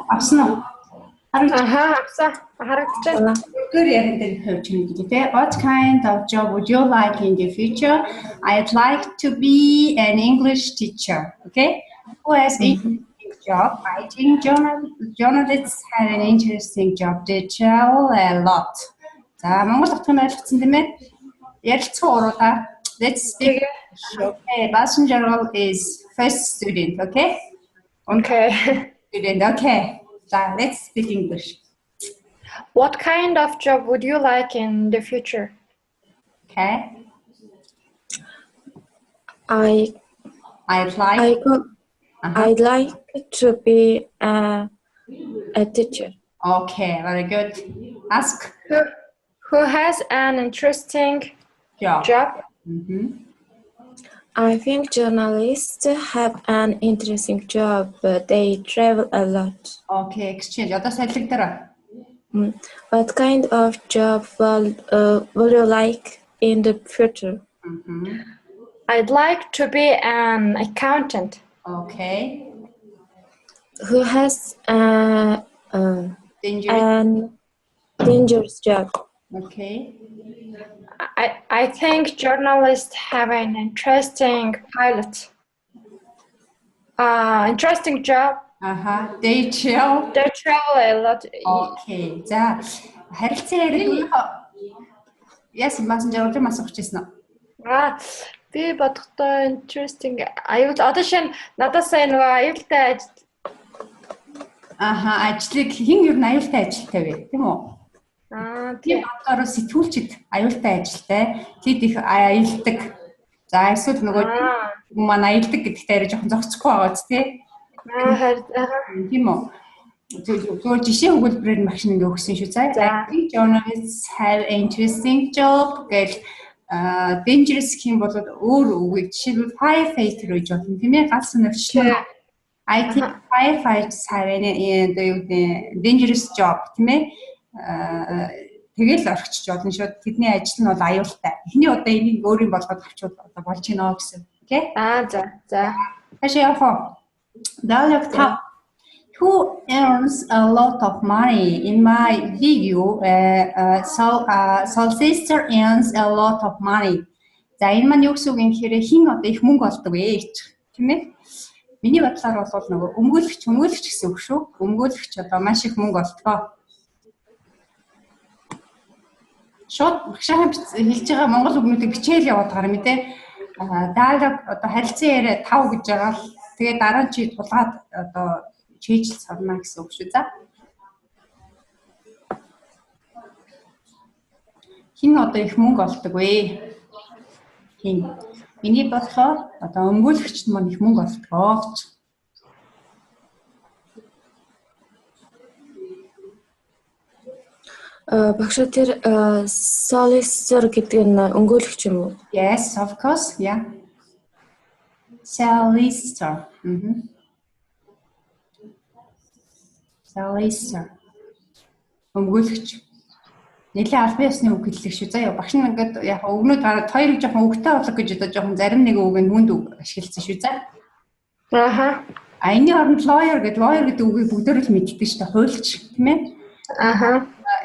Авсан уу? Авсан. Харагдаж. Good ярих дээр хөвч юм гэдэг. What kind of job would you like in the future? I'd like to be an English teacher. Okay? Who has an interesting job? I think journalists have an interesting job. They travel a lot. За, Монгол утгыг ойлгоцсон тийм ээ? Ярилцсан уруудаа. Let's speak. Okay, Basan General is first student, okay? Okay. Student, okay. So let's speak English. What kind of job would you like in the future? Okay. I'd like to be a teacher. Okay, very good. Ask. Who has an interesting job? I think journalists have an interesting job, but they travel a lot. Okay, exchange. Одоо сайлаг дээр. What kind of job would you like in the future? I'd like to be an accountant. Okay. Who has an dangerous job? Okay. I think journalists have an interesting job. They travel a lot. Okay. За харилцан яриад Yes, Messenger дээр масуух гэсэн үү? Би бодохдоо interesting. Одоо шинэ надаас нөгөө аюултай ажлыг хэн ер нь аюултай ажилтай вэ? Тийм үү? Тийм бодороо сэтгүүлчд аюултай ажилтай. Тэд их аялдаг. За эсвэл нөгөө маань аялдаг гэдэгт арай жоохон зохицохгүй байгаа үст тий. Тийм үү? Зөвхөн жишээ өгүүлбэрээр нь багш ингэ өгсөн шүү. За journalists have interesting job гэл dangerous гэх юм бол өөр үгийг жишээлбэл firefighter гэж болно тийм ээ. Галс нөхцөл. I think firefighters have a dangerous job тийм ээ. Тэгэл орчихж болно шүү. Тэдний ажил нь бол аюултай. Эхний удаа энийг өөрийн болгоод авчвал одоо болж гинэ гэсэн. Окей? За. Хашаа явах уу? Dialogue top. Who earns a lot of money? In my video, Solicitor earns a lot of money. За энэ маань юу гэсэн үг юм гэхээр хин одоо их мөнгө олдог вэ гэж тийм ээ. Миний бодлоор бол нөгөө өмгөөлөгч гэсэн үг шүү. Өмгөөлөгч одоо маш их мөнгө олдгоо. Шууд багшаа хэлж байгаа монгол үгнүүдийг бичээл яваад байгаа юм тий. Dialogue одоо харилцан яриа 5 гэж байгаа л тэгээ дараа нь чи тулгаад одоо чийжл сарна гэсэн үг шүү. За. Хин одоо их мөнгө олдог вэ? Хин. Миний бодлоор одоо өмгөөлөгчд маань их мөнгө олдгоо гэж. Багш тэр solicitor гэдэг нь өмгөөлөгч юм уу? Yes, of course. Yeah. Solicitor. Solicitor. Өмгөөлөгч. Нэлээд албан ёсны үг хэллэг шүү. За яа багш нь ингээд яг өгнөд гараад хоёрыг жоохон өгтэй болгох гэж одоо жоохон зарим нэг үг нь хүнд ашигласан шүү. За. Эний оронд lawyer гэдэг үгийг бүгдөө л мэддэг шүү дээ. Хуульч тийм ээ.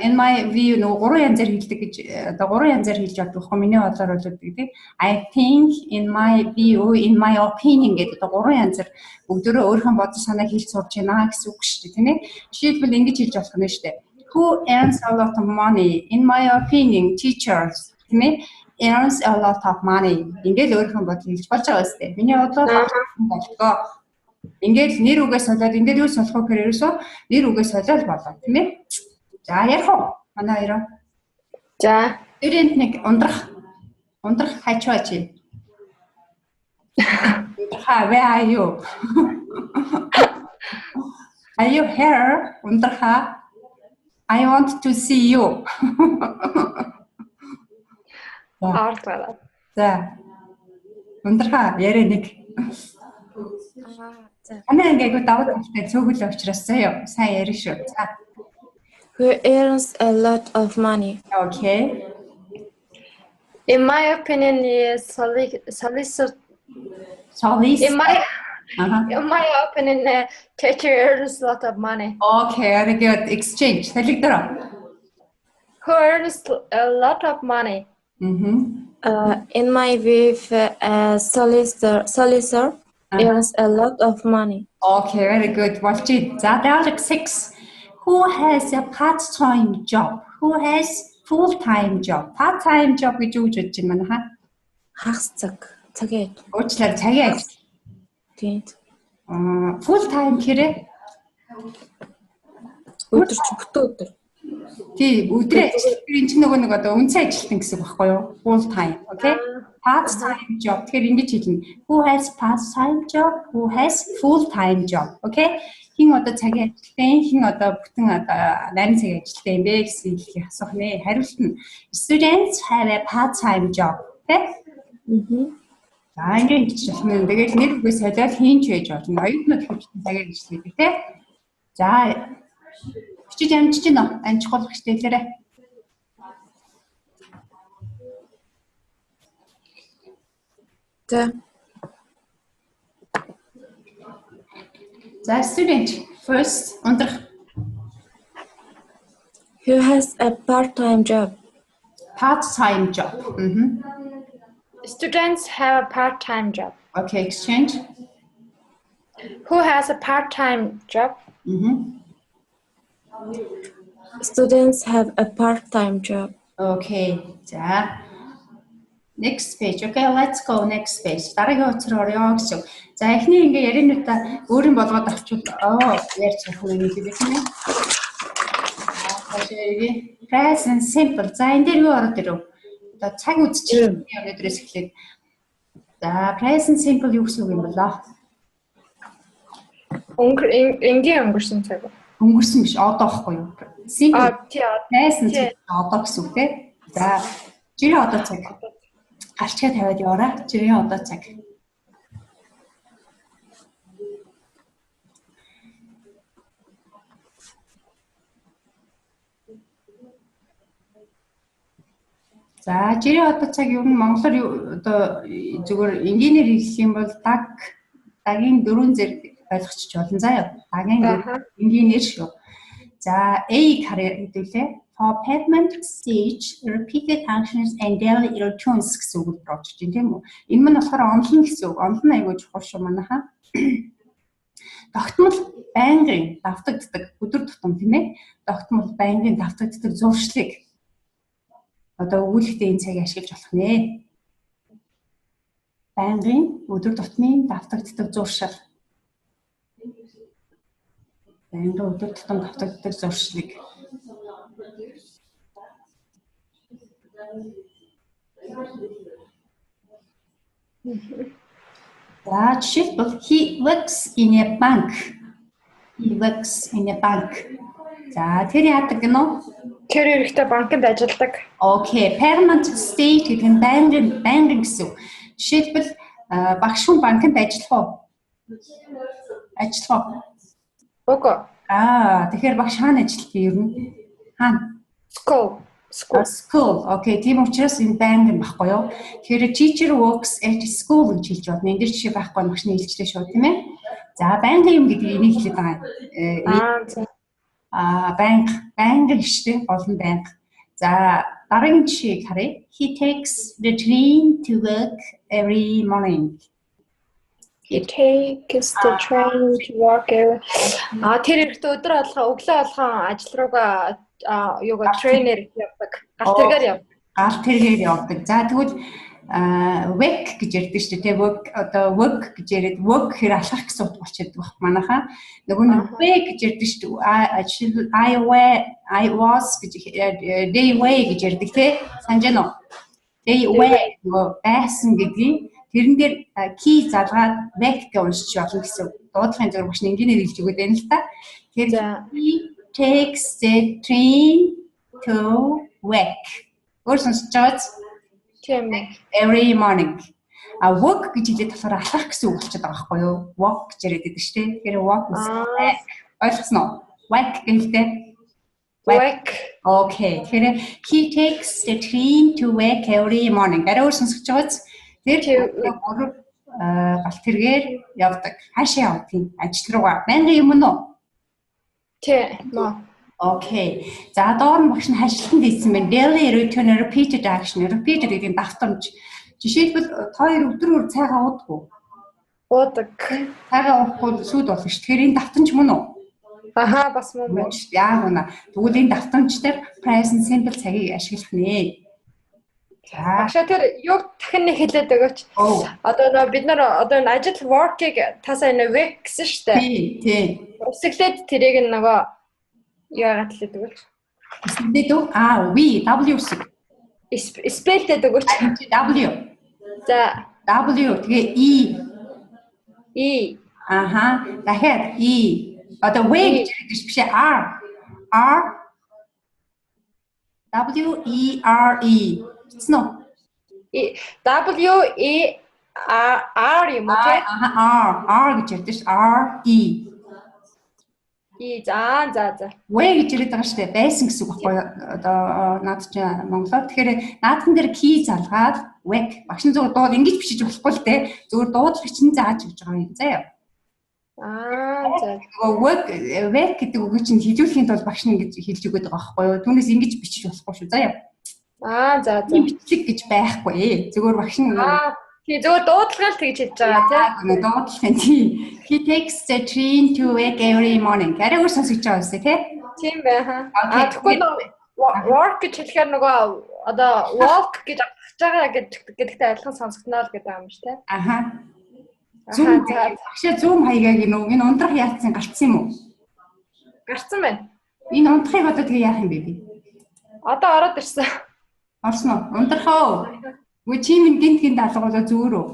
In my view нөгөө гурван янзаар хэлдэг гэж одоо гурван янзаар хэлж болдог хөө миний бодлоор бол гэдэг. I think in my view in my opinion гэдэг одоо гурван янзаар бүгдөө өөрийнхөө бодол санааг хэлж сурч байна гэсэн үг шүү дээ тийм ээ. Жишээлбэл ингэж хэлж болох нь шүү дээ. Who earns a lot of money? In my opinion teachers тийм ээ earns a lot of money. Ингээд өөрийнхөө бодол хэлж болж байгаа шүү дээ. Миний бодлоор болдгоо. Ингээд нэр үгээс солиод ингээд юу солих вэ гэхээр ерөөсөө нэр үгээс солиод болоо тийм ээ. За ярих уу? Манай хоёроо. За. Student нэг ундрах хачваа чи. Where are you? Are you here? Ундрах. I want to see you. За. Ундрах яриа нэг. Манай ингээд даваад хэлтэй цөөхөл учраас заяа сайн ярих шүү. За. Who earns a lot of money? Okay. In my opinion, is solicitor. Solicitor. my opinion, teacher earns a lot of money. Okay, very good. Exchange. Талигдороо. Who earns a lot of money? In my view, solicitor earns a lot of money. Okay, very good. Болчих. За, dialogue 6. Who has a part-time job? Who has full-time job? Part-time job гэж юу гэж бодож байна хаа? Хагас цагийн ажил. Уучлаарай, цагийн ажил. Тийм. Full-time хэрэг? Өдөр чи бүтэн өдөр. Тийм, өдрөө энэ ч нэг одоо үнцэн ажилтан гэсэн үг байхгүй юу? Full-time, okay? Part-time job. Тэгэхээр ингэж хэлнэ. Who has part-time job? Who has full-time job? Okay? Хин одоо цагийн ажилтан, хин одоо бүтэн одоо нарийн цагийн ажилтан юм бэ гэсэн хэлхийг асуух нэ. Хариулт нь students have a part-time job. Okay? За ингэж хэлж байна. Тэгээд нэр үгээ солиод хийн ч байж болно. Оюутнууд хөвчтөн цагийн ажил гэдэг тийм. За бичиж амжиж гинэ. Амжихгүй хэрэгтэй хэлээрэй. The student first undraх. Who has a part-time job? Part-time job. Students have a part-time job. Okay, exchange. Who has a part-time job? Students have a part-time job. Okay. За. Next page. Okay, let's go next page. Дараагийн утас руу орё гэж. За эхний ингээ яриануудаа өөрийн болгоод авчвал ярьж харах юм гэдэг юм. Present simple. За энэ дээр юу ороод ирв? Одоо цаг үзчих өнөөдрөөс эхлээд. За present simple юу гэсэн үг юм болоо? Энгийн өнгөрсөн цаг. Өнгөрсөн биш одоо байхгүй юу? Simple. Present одоо гэсэн үг тийм. За жирийн одоо цаг. Гарчгаа тавиад яваарай. Жирийн одоо цаг. За жирийн одоо цаг юу монголоор одоо зүгээр энгийнээр хэлэх юм бол дагийн дөрвөн зэрэг ойлгочих болно заа. Дагийн энгийнээр шүү. За A харъя хэдүүлээ. For pavement stage, repeated functions and daily routines гэсэн үг рүү очиж байна тийм үү? Энэ мань болохоор онлон гэсэн үг. Онлон аягүй чухал шүү манайхаа. Тогтмол байнгын давтагддаг өдөр тутам тийм ээ. Тогтмол байнгын давтагддаг зуршлыг одоо өгүүлэхдээ энэ цагийг ашиглаж болох нэ. Байнгын өдөр тутмын давтагддаг зуршил. Байнгын өдөр тутам давтагддаг зуршлыг. За жишээлбэл he works in a bank. He works in a bank. За тэр яадаг гэнэ? Тэр хэрэгтэй банкнд ажилладаг. Okay, permanent state гэдэг нь байнгын гэсэн. Жишээлбэл багш хүн банкнд ажиллах уу? Ажиллах уу? Үгүй. Тэгэхээр багш хаана ажиллах вэ ер нь? Хаана? School. Okay, тийм учраас энэ байнгын баггүй юу? Тэгэхээр teacher works at school гэж хэлж байна. Энд жишээ байхгүй багшны хэлжлээ шүү, тийм ээ? За байнгын юм гэдэг энийг хэлээд байгаа. Байнгын штэ олон байнга. За дараагийн жишээг харъя. He takes the train to work every morning. He takes the train to work every. Тэр ихтэй өдөр болгоо өглөө болгоо ажил руугаа юугаа трейнер явдаг. Галт тэргээр явдаг. За тэгвэл work гэж ярьдаг шүү дээ. Work гэж яриад work гэхээр алхах гэсэн утга болчиход баг манайхаа. Нөгөө нэг way гэж ярьдаг шүү дээ. I was гэж day way гэж ярьдаг те. Санаж байна уу? Day way байсан гэдгийг тэрэн дээр key залгаад back гэж уншиж болно гэсэн дуудлагын зөв багш энгийнээр хэлж өгöd байна л та. Тэгэхээр takes the train to work. Өөрсөн сонсож байгаа every morning. Work гэж хэлээд болохоор алхах гэсэн үг болчиход байгаа байхгүй юу? Walk гэж яриад байдаг шүү дээ. Тэгэхээр walk ойлгосон уу? Work гэхэлтэй. Work. Okay. Тэгэхээр he takes the train to work every morning. Арай өөр сонсож байгааз тэр галт тэргээр явдаг. Хаашаа явдаг юм? Ажил руугаа. Байнгын юм уу? Тий. Окей. За доор нь багш нь хашлтанд ийсэн байна. Daily routine repeated action. Repeated гэдэг нь давтамж. Жишээлбэл хоёр өдрөөр цайгаа ууддаг. Уудаг. Цайгаа уухгүй сүйд болох ш. Тэгэхээр энэ давтамж мөн үү? Аха, бас мөн байна. Яг үнэ. Тэгвэл энэ давтамж дээр present simple цагийг ашиглах нэ. Багшаа тэр юг дахин нэг хэлээд өгөөч. Одоо бид нар одоо энэ ажил work-ыг тасаа энэ work гэсэн шүү дээ. Тий. Үсгэлээд тэрийг нөгөө яагаад хэлээд өгөөч. Үсгэлээд we W үсэг. Spelled өгөөч. W. За W тэгээ E. Аха. Дахиад E. Одоо way гэж хэлж биш R. W E R E. Тэснэ. W E R юм уу те? R гэж ярьдээ ш. R E. За. Way гэж яриад байгаа шүү дээ. Байсан гэсэн үг байхгүй одоо наад чи Монголоор. Тэгэхээр наадхан дээр key залгаад wake багш нь зүгээр дууд ингэж бичиж болохгүй л дээ. Зүгээр дуудлах чинь зааж өгч байгаа юм заяа. За. Wake гэдэг үг чинь хэлүүлэхийн тулд багш нь ингэж хэлж өгöd байгаа байхгүй юу? Түүнээс ингэж бичиж болохгүй шүү заяа. За. Бичлэг гэж байхгүй. Зүгээр багш нь тий зүгээр дуудлагаа л тэгж хэлж байгаа тийм. Дуудлагын тий. He takes the train to work every morning. Арайгаар сонсож байгаа үстэй тий. Тийм бай. Тэгэхгүй work гэж хэлэхээр нөгөө одоо walk гэж авах байгаа гэдэгтэй адилхан сонсогдно л гэдэг юм шүү тий. Аха. Багшаа зүүн хаягийг энэ ундрах яатсан гарцсан юм уу? Гарцсан байна. Энэ ундрахыг одоо тэгээ яах юм бэ би? Одоо ороод ирсэн. Орсон уу? Ундрахаа. Үгүй чи минь гинт алгуулаа зөөрөө.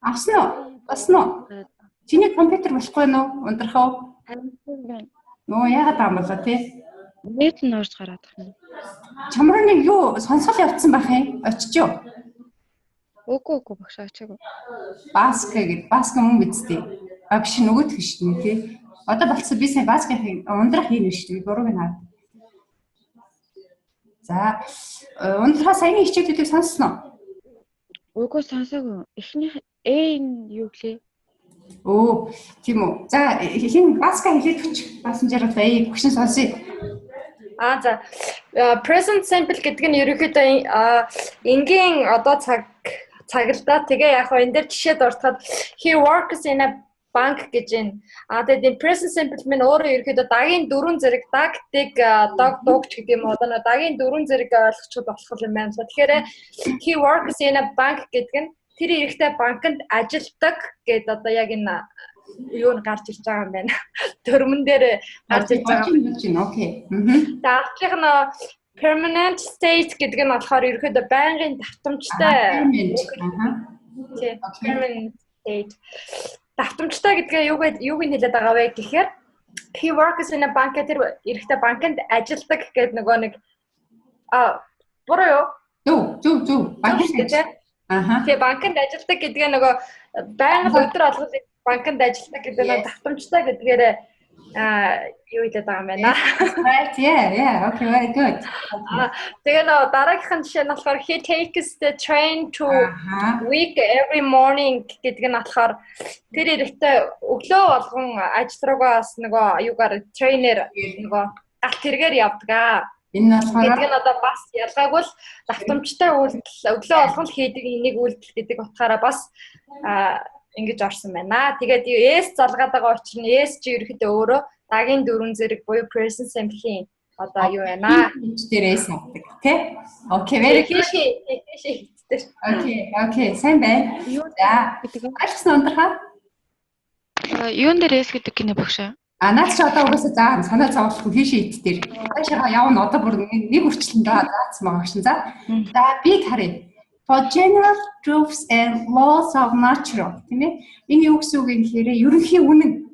Авсан уу? Басна уу? Чиний компьютер болохгүй нөө ундрахаа. Нөө яагаад таам болоо тий? Нэт нь орж гараад байна. Чамраа нэг юу сонсгол явцсан байх юм? Очичоо. Үгүй багш очаагүй. Баска мөн бидтэй. Биш нөгөөх нь шүү дээ тий. Одоо болцсон би сая баскын ундрах юм шүү дээ. Бурууг нь хаа. За ундрахаа саяны хичээлүүдийг сонссноо? Үгүй сонсоогүй. Эхнийх юу гэлээ? Тийм үү. За хин баска хэлээд өч. Пассенжерт багш нь сонсъё. За present simple гэдэг нь ерөнхийдөө энгийн одоо цаглаа тэгээ яг хоо энэ дээр жишээ дуртахад he works in a bank гэж байна. Тэгээд present simple минь өөрөө ерөөдөө дагийн дөрвөн зэрэг дагтыг дугч гэдэг юм уу? Одоо дагийн дөрвөн зэрэг ойлгочиход болох юм байна. Тэгэхээр he works in a bank гэдэг нь тэр эрэгтэй банкнд ажилладаг гэдэг одоо яг энэ юу н гарч ирж байгаа юм байна. Төрмөн дээр гарч ирж байгаа юм. Окей. Даахлах нь permanent state гэдэг нь болохоор ерөөдөө байнгын давтамжтай. Permanent state. Давтамжтай гэдгээ юуг нь хэлээд байгаа вэ гэхээр he works in a bank тэр эрэгтэй банкнд ажилладаг гэдэг нөгөө нэг буруу юу? Зүг. Тэгээ банкнд ажилладаг гэдгээ нөгөө байнга өдөр алгал банкнд ажилладаг гэдэг нь давтамжтай гэдгээр юу хэлээд байгаа юм байна. Right, yeah. Okay, very good. Тэгээ нөө дараагийнх нь жишээ нь болохоор he takes the train to work every morning гэдэг нь болохоор тэр эрэгтэй өглөө болгон ажил руугаас нөгөө юугаар трейнер нөгөө галт тэргээр явдаг. Энэ болохоор гэдэг нь одоо бас ялгаагүй л давтамжтай үйлдэл өглөө болгон хийдэг энийг үйлдэл гэдэг утгаараа бас ингэж орсон байна. Тэгээд S залгаад байгаа учраас S чи ерөөхдөө өөрөө дагийн дөрвөн зэрэг буюу present simple-ийн одоо юу байна? Дээрээс авдаг тий. Окей, very good. Окей, сайн байна. За. Альцсан ундрахаа. Юун дээр S гэдэг гинэ багшаа? Наад чи одоо угаасаа санаа зовлохгүй хийшээ ит дээр. Цаашаа явна одоо бүр нэг үрчлэн заасан байгаа шин. За би харъя. For general truths and laws of nature тийм ээ. Энэ юу гэсэн үг юм гэхээр ерөнхий үнэн.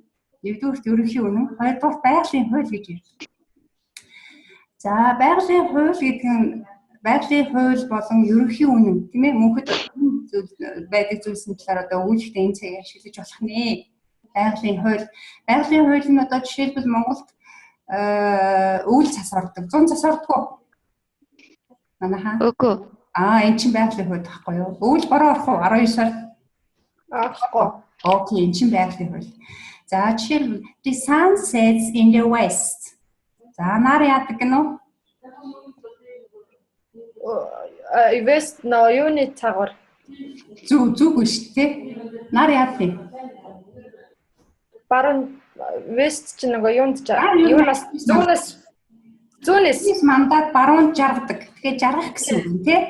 Нэгдүгürt ерөнхий үнэн, хоёрдугаар байгалийн хууль гэж ярьдаг. За байгалийн хууль гэдэг нь байгалийн хууль болон ерөнхий үнэн тийм ээ. Мөнхөд байдаг зүйлсийн талаар одоо үйлдэлтэй энэ цагийг ашиглаж болох нэ. Байгалийн хууль нь одоо жишээлбэл Монголд үйл цас ордог. 100 цас ордгоо. Манайхаа. Үгүй. Энэ чинь байгалийн хууль байхгүй юу? Өвөл бороо орох уу 12 сард? Окей, энэ чинь байгалийн хууль. За жишээлбэл the sun sets in the west. За нар яадаг гэнэ? West нөө юуны цагаар Зүг биш тий. Нар яадаг? Баруун West ч нөгөө юунд юунаас зүүнээс мандат баруунд жаргадаг. Тэгэхээр жаргах гэсэн үг тий.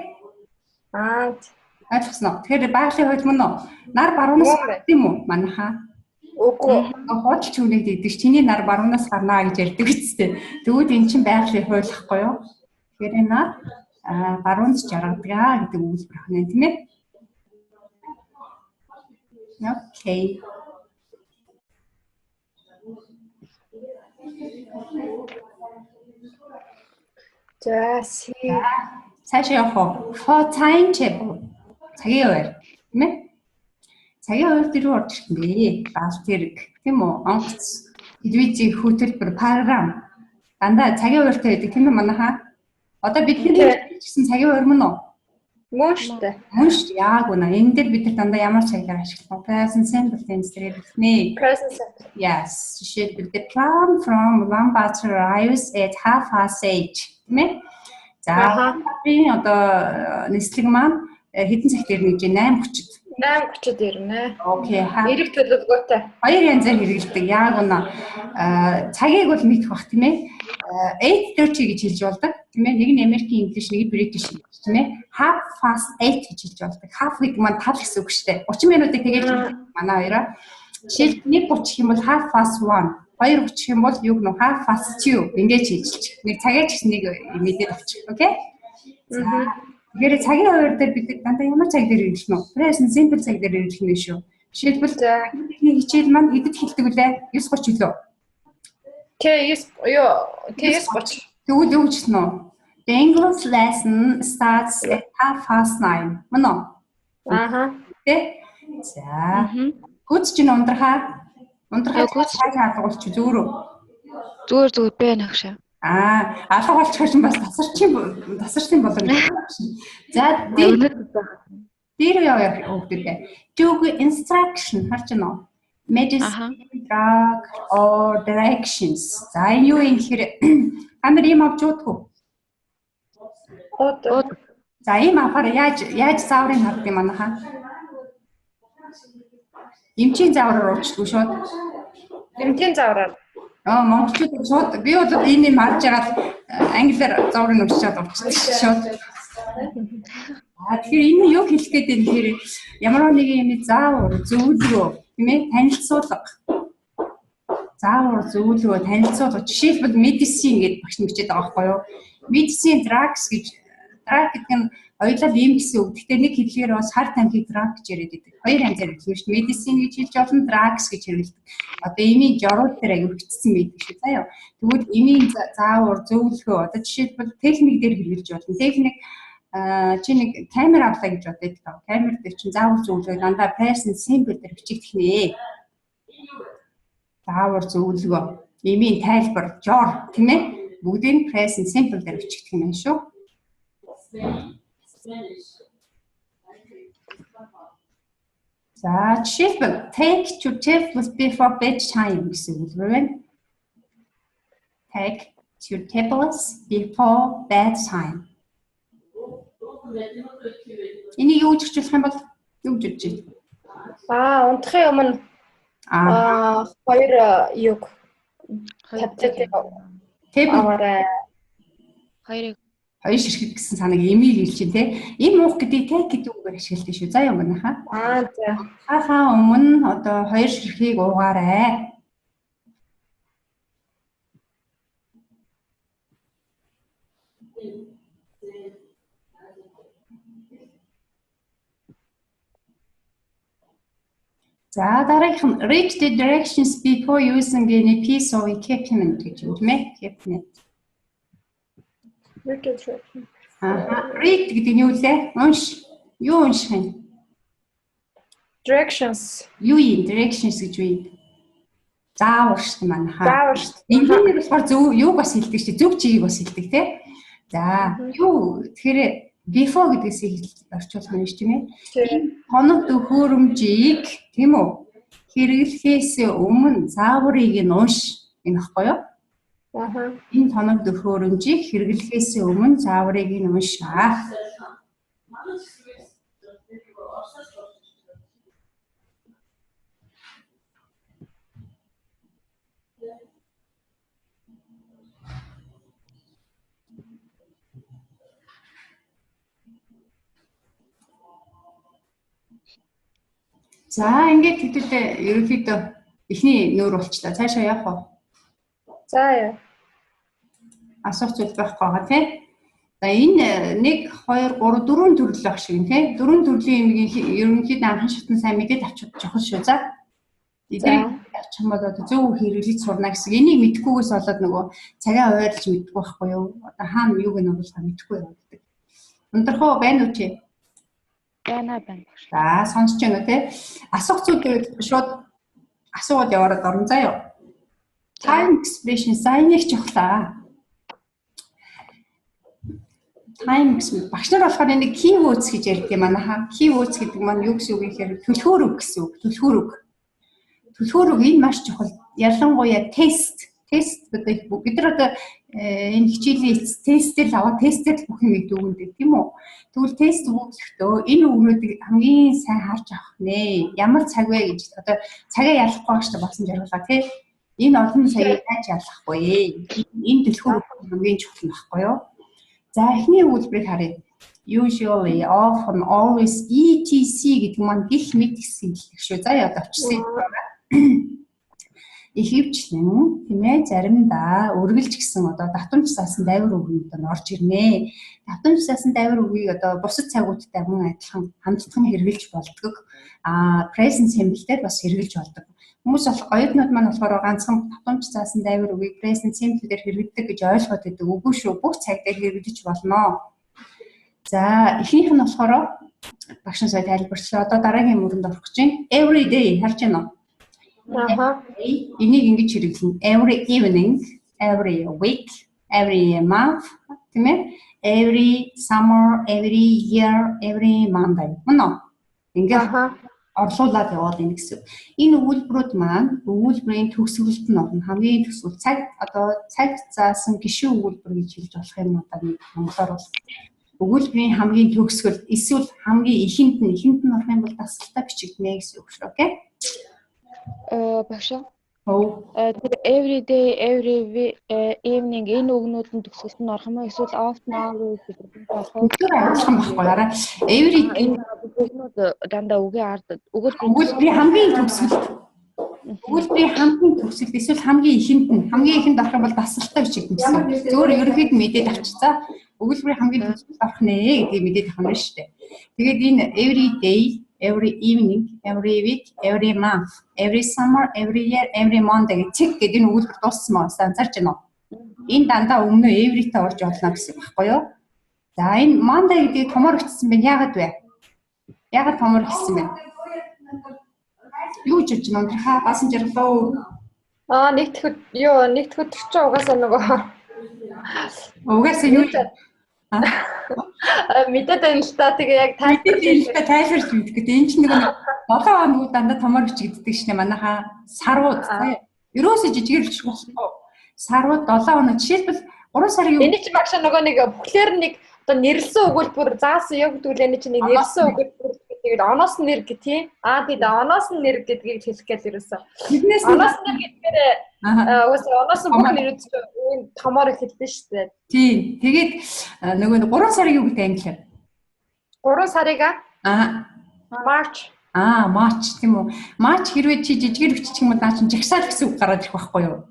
Ойлгосноо. Тэгэхээр байгалийн хууль мөн үү? Нар баруунаас гардаг юм уу? Манайхаа. Үгүй. Худалч хүнээд идэх чинь чиний нар баруунаас гарнаа гэж ярьдаг үстэй. Тэгвэл эн чинь байгалийн хууль ахгүй юу? Тэгэхээр энэ нар баруунд жаргадаг гэдэг үйлдэл байна тийм ээ. Окей. Цаашаа явах уу? For time table. Цагийн хуваар тийм ээ. Цагийн хуваар дээр орж ирсэн бэ? Галт хэрэг тийм үү? Онгоц, телевизийн хөтөлбөр, програм. Дандаа цагийн хуваартай байдаг тийм ээ манайхаа. Одоо бидний гэсэн цагийн хуваар мөн үү? Мөн шүү дээ. Мөн шүү. Яг үнэ. Энэ дээр бид нар дандаа ямар цагаар ашиглах вэ? Present simple tense дээр хэлнэ. Present simple. Yes. Жишээлбэл the plan from Ulaanbaatar arrives at 8:30. Тийм ээ? За би одоо нислэг маань хэдэн цагт ирнэ гэж 8:30-д. 8:30-д ирнэ. Окей. Эрэг төлөвлөгөөтэй. Хоёр янзаар хэрэгэлдэг. Яг үнэ. Цагийг бол мэдэх бах тийм ээ. 8:30 гэж хэлж болдог. Тийм ээ. Нэг нь Америкийн English, нэг нь British English тийм ээ. 8:30 гэж хэлж болдог. Half week маань тал гэсэн үг шүү дээ. 30 минутыг тэгээд манай хоёроо. Жишээлбэл 1:30 юм бол 1:30. 2:30 юм бол юг нөө 2:30 ингэж хэлчих. Нэг цагаач гэсэн нэг мэдээд авчих. Окей? Тэгэхээр цагийн хуваар дээр бид дандаа ямар цаг дээр хэрэглэнэ үү? Present simple цаг дээр хэрэглэнэ шүү. Жишээлбэл хичээл маань хэдэд хэлдэг үлээ? 9:30 лөө. T9:30. Тэгвэл юу гэж хэлнэ үү? The English lesson starts at 9:30. Мөн үү? Тэ? За. Гүц чинь ундрахаа. Ундрахаа цаашаа алгуулч зөөрөө. Зүгээр бэ нахшаа. Алга болчихсон чинь бас тасарчин боломж. За дээр явах үгдээ. Due instruction харж байна уу? Medicine, drug or directions. За энэ юу юм гэхээр та нар ийм авч удахгүй. За ийм авахаар яаж зааврын хаддаг юм манайхаа? Эмчийн заавраар уучдгүй шууд. Эмчийн заавраар. Монголчууд шууд би бол энэ марж ягаад англиар зааврын ууччаад уучдаг шууд. Тэгэхээр энэ юу хэлэх гээд юм гэхээр ямар нэг юм заавар зөвлөгөө тийм ээ танилцуулга. Заавар зөвлөгөө танилцуулга. Жишээлбэл medicine гэдэг багш нь бичээд байгаа байхгүй юу? Medicine drugs гэж drug гэдэг нь хоёулаа ийм гэсэн үг. Гэхдээ нэг хэллэгээр бас хар тамхиг drug гэж яриад байдаг. Хоёр янзаар хэлсэн шүү дээ. Medicine гэж хэлж болно, drugs гэж хэрэглэдэг. Одоо эмийн жорууд дээр аягүй бичсэн байдаг шүү заяа. Тэгвэл эмийн заавар зөвлөгөө одоо жишээлбэл техник дээр хэрэглэж болно. Техник чи нэг камер авлаа гэж бодоод таа. Камер дээр чинь заавар зөвлөгөө дандаа present simple дээр бичигдэх нэ. Заавар зөвлөгөө, эмийн тайлбар, жор тийм ээ. Бүгдийг present simple дээр бичигдэх юм байна шүү. За жишээлбэл take your tablets before bedtime гэсэн үг байна. Take your tablets before bedtime. Энийг юу гэж хэлэх юм бол юу гэж хэлж байна? Унтахын өмнө хоёр юг таблет хоёр ширхэг гэсэн санааг эмийг хэлж чинь те. Им уух гэдэг take гэдэг үгээр ашигладаг шүү. За юм байна хаа. За. Хахаа өмнө одоо хоёр ширхгийг уугаарай. За дараагийнх нь read the directions before using any piece of equipment гэж юм тийм ээ. Equipment. Read гэдэг нь юу лээ? Унш. Юу унших юм? Directions. Юу юм? Directions гэж үү? Заавар шүү дээ манайхаа. Заавар шүү. Энийг болохоор зөв юуг бас хэлдэг шүү. Зөв чигийг бас хэлдэг тий. За юу тэгэхээр Before гэдгээс орчуулах нь шүү тийм ээ. Хоног төхөөрөмжийг тийм үү? Хэрэглэхээс өмнө зааврыг нь унш энэ баггүй юу? Энэ хоног төхөөрөмжийг хэрэглэхээс өмнө зааврыг нь уншаа. За ингээд хэдүүлээ ерөнхийдөө эхний нүүр болчлаа. Цаашаа явах уу? За яа. Асуух зүйл байхгүй байгаа тийм. За энэ 1 2 3 4 төрөл байх шиг юм тийм. 4 төрлийн ерөнхийдөө анхан шатны сайн мэдээд авчих чухал шүү. За. Эдгээр авчих юм бол зөв хэрэглэж сурна гэсэн. Энийг мэдхгүйгээс болоод нөгөө цагаа ойрлж мэдгүй байхгүй юу? Одоо хаана юуг нь оруулахаа мэдгүй явагддаг. Өндөрхөө байна уу чи? Байна. За сонсож байна уу те? Асуух зүйлүүд шууд асуугаад яваад орно заяа. Time expression сайн-ийг чухлаа. Time багш нар болохоор нэг keywords гэж ярьдаг юм аа. Keywords гэдэг маань юу гэсэн үг гэхээр түлхүүр үг гэсэн үг. Түлхүүр үг. Түлхүүр үг энэ маш чухал. Ялангуяа тест гэдэг бид нар одоо энэ хичээлийн тестээр аваад тестээр бүх юм өгдөг тийм үү? Тэгвэл тест өгөхдөө энэ үгнүүдийг хамгийн сайн харж авах нэ. Ямар цаг вэ гэж одоо цагаа ялахгүй гэж болсон жаргалаа тий. Энэ олон цагийг яаж ялахгүй энэ түлхүүр үг хамгийн чухал байхгүй юу? За эхний үйлдвэрийг харъя. Usually, often, always, etc гэдэг маань гих мэд гэсэн хэлдэг шүү. За яа давчсан байна. Ихэвчлэн тийм ээ заримдаа үргэлж гэсэн одоо давтамж заасан дайвар үгнүүд нь орж ирнэ. Давтамж заасан дайвар үгийг одоо бусад цагуудтай мөн адилхан хандлагын хэрэгжилж болдог. Present simple-дээр бас хэрэгжилж болдог. Хүмүүс болох оюутнууд маань болохоор ганцхан давтамж заасан дайвар үгийг present simple-дээр хэрэглэдэг гэж ойлгоод байдаг. Үгүй шүү. Бүх цаг дээр хэрэгжилж болно. За эхнийх нь болохоор багш нь сая тайлбарлалаа. Одоо дараагийн мөрөнд орох гэж байна. Every day харж байна уу? Энийг ингэж хэрэглэнэ. Every evening, every week, every month, тийм ээ? Every summer, every year, every Monday. Мөн үү? Ингээд орлуулад яваад байна гэсэн. Энэ өгүүлбэрүүд маань өгүүлбэрийн төгсгөлд нь орно. Хамгийн төгсгөл цаг заасан гишүүн өгүүлбэр гэж хэлж болох юм одоо нэг монголоор бол өгүүлбэрийн хамгийн төгсгөл эсвэл хамгийн ихэнд нь орох юм бол дасгалтай бичигдэнэ гэсэн үг шүү. Окей? Багш. Every day, every evening энэ үгнүүд нь төгсгөлд нь орох юм уу? Эсвэл often, always гэдэг нь болох уу? Ойлгох байхгүй арай. Every үгнүүд дандаа үгийн ард өгүүлбэрийн хамгийн төгсгөл эсвэл хамгийн ихэнд орох юм бол дасгалтай бичигдэнэ гэсэн. Зөвөр ерөнхийд мэдээд авчирцаа. Өгүүлбэрийн хамгийн төгсгөлд орох нэ гэдгийг мэдээд авах нь шүү дээ. Тэгээд энэ every day, every evening, every week, every month, every summer, every year, every Monday check гэдэг энэ өгүүлбэр дууссан маа анзаарч байна уу? Энэ дандаа өмнө every-тэй орж олно гэсэн байхгүй юу? За энэ Monday гэдэг томор өгсөн байна. Яагаад вэ? Яагаад томор өгсөн бэ? Юу ч гэж нондрахаа басан жаргалаа. нэгтгэхэд ч угаасаа нөгөө угаасаа юу мэдээд байна л та тэгээ яг тайлбарлаж мэдэх гэдэг. Энэ чинь нэг 7 хоног дандаа томор бичигддэг шнэ манайхаа сарууд ерөөсөө жижигэр л болохгүй. Сарууд 7 хоног жишээлбэл 3 сарын энэ чинь багш нөгөө нэг бүхлээр нэг одоо нэрлсэн өгүүлбэр заасан яг гэдэг энэ чинь нэг нэрлсэн өгүүлбэр тэгээд оноос нь нэр гэх тийм. Тэгээд оноос нь нэр гэдгийг хэлэх гээд ерөөсөө. Оноос нь гэдгээр оноос нь бүх нэрүүд энэ томоор хэлдэг шүү дээ. Тийм. Тэгээд нөгөө 3 сарын юу гэдэг англиар? 3 сарыг March. March тийм үү. March хэрвээ чи жижигэр өччих юм бол наа чинь жагсаал гэсэн үг гараад ирэх байхгүй юу?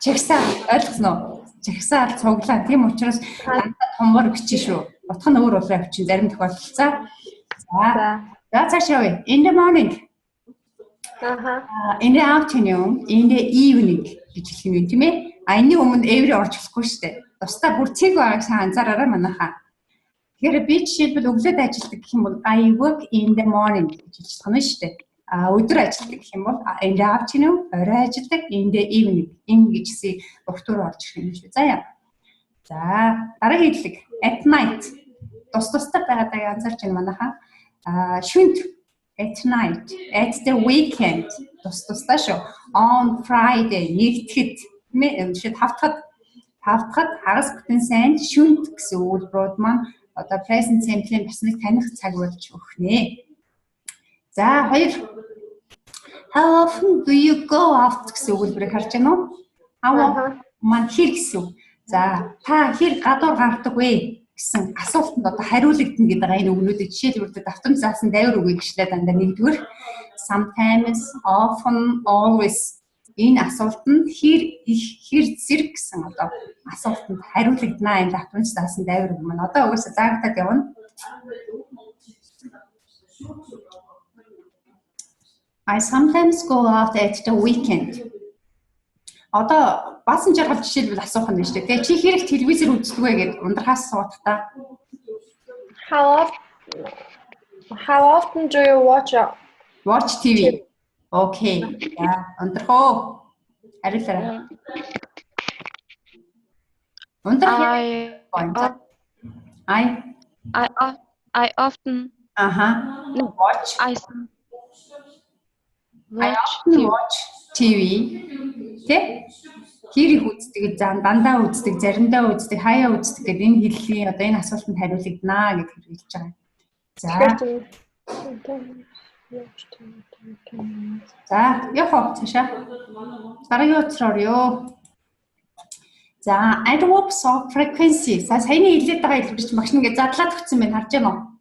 Жагсаал ойлгосноо? Жагсаал цуглаа. Тийм учраас дандаа томор бичиж шүү. Утга нь өөр болоо авчин зарим тохиолдолд. За цаашаа явъя. In the morning. In the afternoon, in the evening гэж хэлэх юм тийм ээ. Энэний өмнө every орж болохгүй шүү дээ. Тусдаа бүр цэг байгааг сайн анзаараарай манайхаа. Тэгэхээр би жишээлбэл өглөөд ажилладаг гэх юм бол I work in the morning гэж хэлж байгаа юм шүү дээ. Өдөр ажилладаг гэх юм бол in the afternoon, орой ажилладаг in the evening. Энэ гэжсэн урт төр орж ирэх юм шүү. За дараагийн хэллэг at night. тустай байгааг анзаарч байна манайхаа. Шүнт at night, at the weekend тустай шүү. On Friday нэгтгэд шид хавтахад хагас бүтэн сайнд шүнт гэсэн үйлбэрүүд маань одоо present simple-ийн бас нэг таних цаг болж өгнэ. За хоёр How often do you go out гэсэн үйлбэрийг харж байна уу? How often маань хэр гэсэн. За та хэр гадуур гардаг вэ гэсэн асуултанд одоо хариулагдана гэдэг энэ үгнүүдийг жишээлбэл давтамж заасан дайвар үгийг гишлээ дандаа нэгдүгээр sometimes, often, always энэ асуултанд хэр их хэр зэрэг гэсэн одоо асуултанд хариулагдана энэ давтамж заасан дайвар үг маань одоо угаасаа заагдаад явна. I sometimes go out at the weekend. Одоо баасан жаргал жишээлбэл асуух нь шүү дээ. Чи хэрэг телевизээр үздэг вэ гэдээ ундрахаас суудахтаа. How often do you watch TV? Okay. За, ундрахоо. Харилцаа. Ундрах. I often watch. I often watch TV. Тэ? Хэрийг үздэг, дандаа үздэг, заримдаа үздэг, хаяа үздэг гэдэг энэ хэллэгийн одоо энэ асуултанд хариулагдана гэж хэлж байгаа. За, яхаа цаашаа. Дараагийн утсаар. За, adverbs of frequency. Саяны хэлээд байгаа хэлбэрч багш нэгэ задлаад өгсөн байна харж байна уу?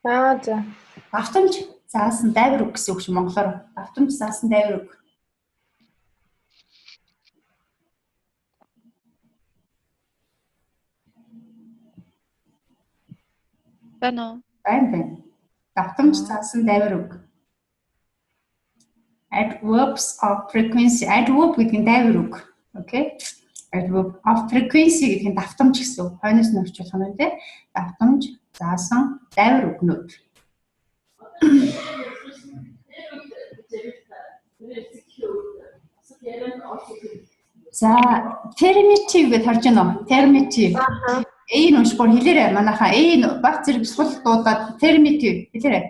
За. Давтамж заасан дайвар үг гэсэн үг шүү монголоор. Давтамж заасан дайвар үг. Байна. Давтамж заасан дайвар үг. Adverbs of frequency. Adverb гэдэг нь дайвар үг. Okay? Adverb of frequency гэдэг нь давтамж гэсэн үг. Хойноос нь орчуулах нь тийм. Давтамж заасан дайвар үгнүүд. За, terminative гэж харж байна уу? Terminative. Уншгүй хэлээрэй манайхаа баг зэрэг сул дуудаад terminative хэлээрэй.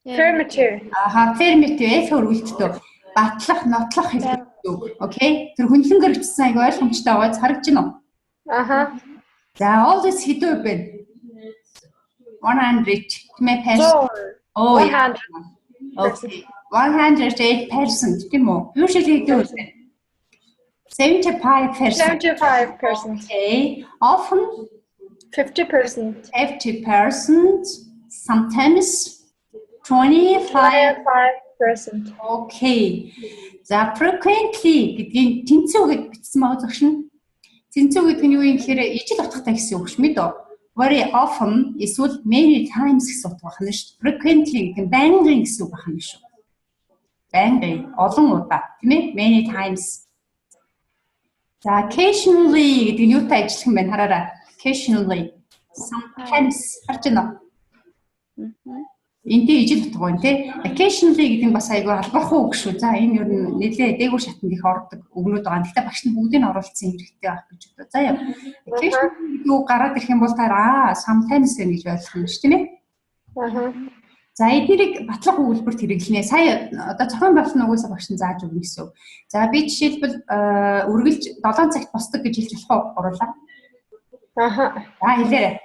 Terminative. Terminative хөрвөлттэй. Батлах, нотлох хэлбэр үг. Окей? Тэр хүнлэн гэрчсэн аяг ойлгомжтой байгааз харагдаж байна уу? За, always хэдүү байна. 100 тийм ээ. 100. Okay. 108% тийм үү? Юу шиг хэдүү вэ? 75%. 75%. Okay. Often 50%. 50%. Sometimes 25%. Okay. За frequently гэдгийг тэнцүү гэж бичсэн байгаа зөвшин. Тэнцүү гэдэг нь юу юм гэхээр ижил утгатай гэсэн үг шүү дээ. Very often эсвэл many times гэсэн утга байна шүү. Frequently гэдэг нь байнгын гэсэн үг байна шүү. Байнгын олон удаа тийм ээ? Many times. За occasionally гэдэг нь юутай ажиллах юм бэ хараарай. Occasionally. Sometimes харж байна уу? Энтэй ижил утга байна тий. Occasionally гэдэг нь бас айгүй албархуу үг шүү. За энэ юу нэлээ дээгүүр шатнд их ордог үгнүүд байгаа. Гэхдээ багш нь бүгдийг нь оруулсан хэрэгтэй байх гэж бодоо. За яа. Occasionally юу гараад ирэх юм бол та sometimes гэж ойлгох юм шүү тийм ээ. За эднэрийг батлах өгүүлбэрт хэрэглэнэ. Сая одоо зохион байгуулалтын угсаа багш нь зааж өгнө гэсэн. За би жишээлбэл үргэлж 7 цагт босдог гэж хэлж болох уу? Оруулаа. За хэлээрэй.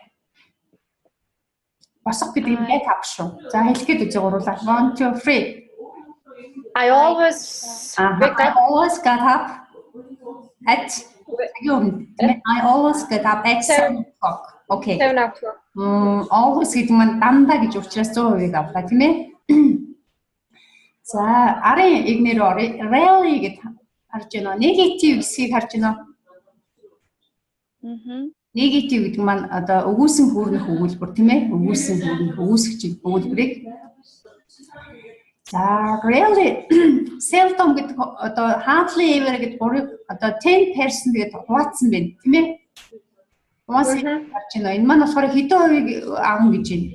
Босох гэдэг нь get up шүү. За хэлэхэд үзээ гуруулаа. 1 2 3. I always get up at I always get up at 7 o'clock. Okay. 7 o'clock. Always гэдэг маань дандаа гэж учраас 100% авлаа тийм ээ. За арын игнэр rarely гэж харж байна. Negative хэсгийг харж байна. Negative гэдэг маань одоо өгүүлсэн хүүрнэх өгүүлбэр тийм ээ. Өгүүлсэн хүүрнэх өгүүлсгч өгүүлбэрийг. За rarely seldom гэдэг одоо hardly ever гэдэг одоо 10% гэдэг хуваацсан байна тийм ээ. Хуваацсан харж байна. Энэ маань болохоор хэдэн хувийг аавна гэж байна?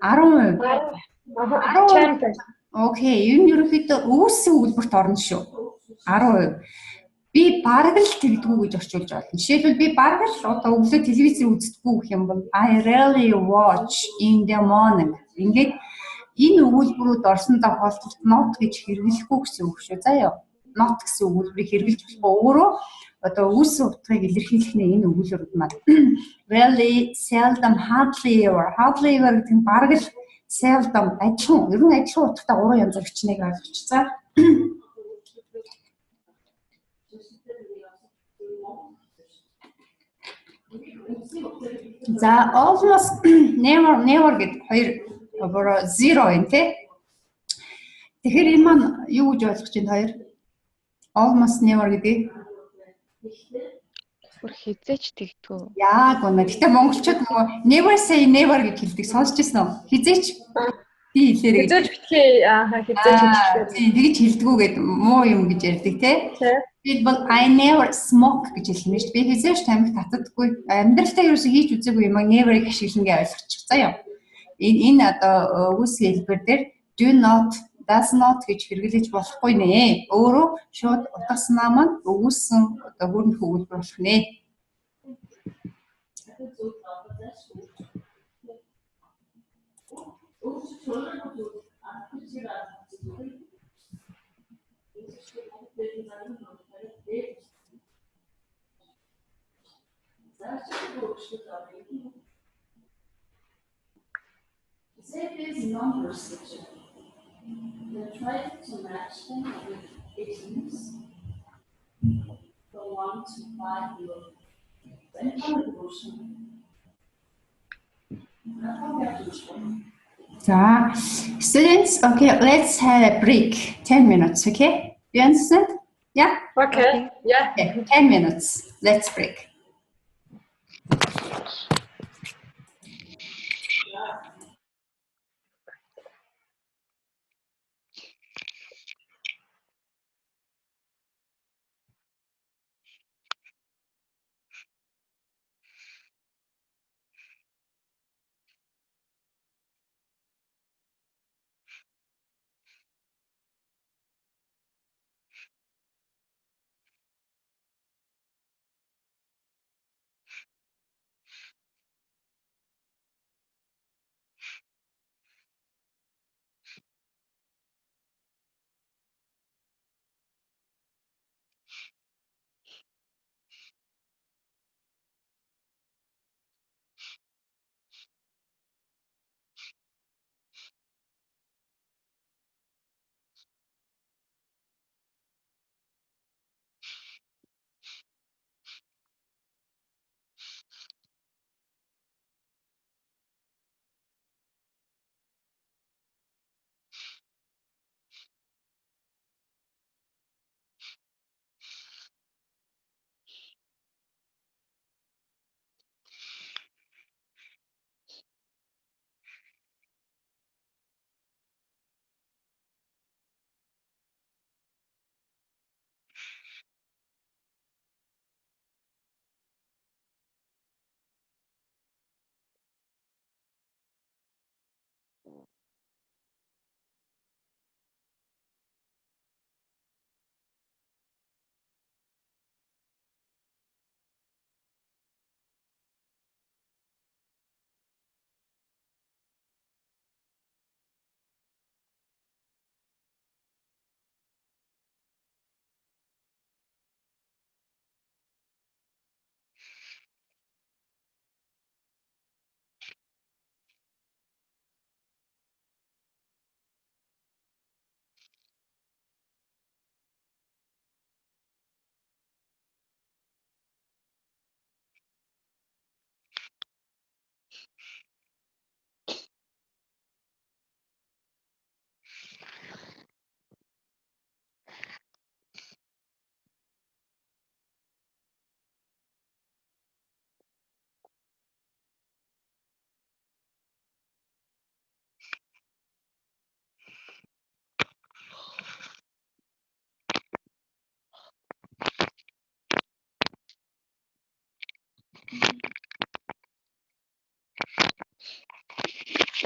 10%. 10%. Окей, энэ ерөнхийдөө өгүүлсэн өгүүлбэрт орно шүү. 10%. Би бараг л тэгдэггүй гэж орчуулж байна. Жишээлбэл би бараг л одоо өглөө телевиз үздэггүй гэх юм бол I rarely watch in the morning. Ингээд энэ өгүүлбэрүүд орсондоо холбогд not гэж хэрэглэхгүй гэсэн үг шүү. Заяа. Not гэсэн өгүүлбэрийг хэрэглэж болохгүй өөрөө одоо үс утгыг илэрхийлэх нь энэ өгүүлбэрүүд маань. Rarely, seldom, hardly ever. Hardly ever гэдэг нь бараг л seldom адилхан. Ер нь адилхан утгатай 3 янзаар бичнэгийг ойлгочихсан. За almost never гэдэг хоёр бороо zero юм тий. Тэгэхээр энэ маань юу гэж ойлгож байна хоёр? Almost never гэдэг бүр хизээч тэгдэггүй. Яг үнэ. Гэтэ монголчууд нөгөө never say never гэж хэлдэг сонсч ирсэн үү? Хизээч би хэлээрэй. Хизээч битгий хизээч хэлдэг. Тийм тэгж хэлдэггүй гэдэг муу юм гэж ярьдаг тий. Би бол I never smoke гэж хэлнэ шүү дээ. Би хизээч тамхи татдаггүй. Амьдралдаа ерөөсөө хийж үзээгүй юм never-ыг ашиглангээ ойлгочих. Заяа. Энэ одоо үгс хэлбэр дээр do not, does not гэж хэрэглэж болохгүй нэ. Өөрөө шууд утгаснаа маань өгүүлсэн одоо хөрөнгө өгүүлбэр болох нэ. These numbers section. Try to match them with 18s. From 1 to 5 will then students, okay, let's have a break. 10 minutes, okay? You understand? Yeah? Okay. Yeah. Okay, 10 minutes. Let's break.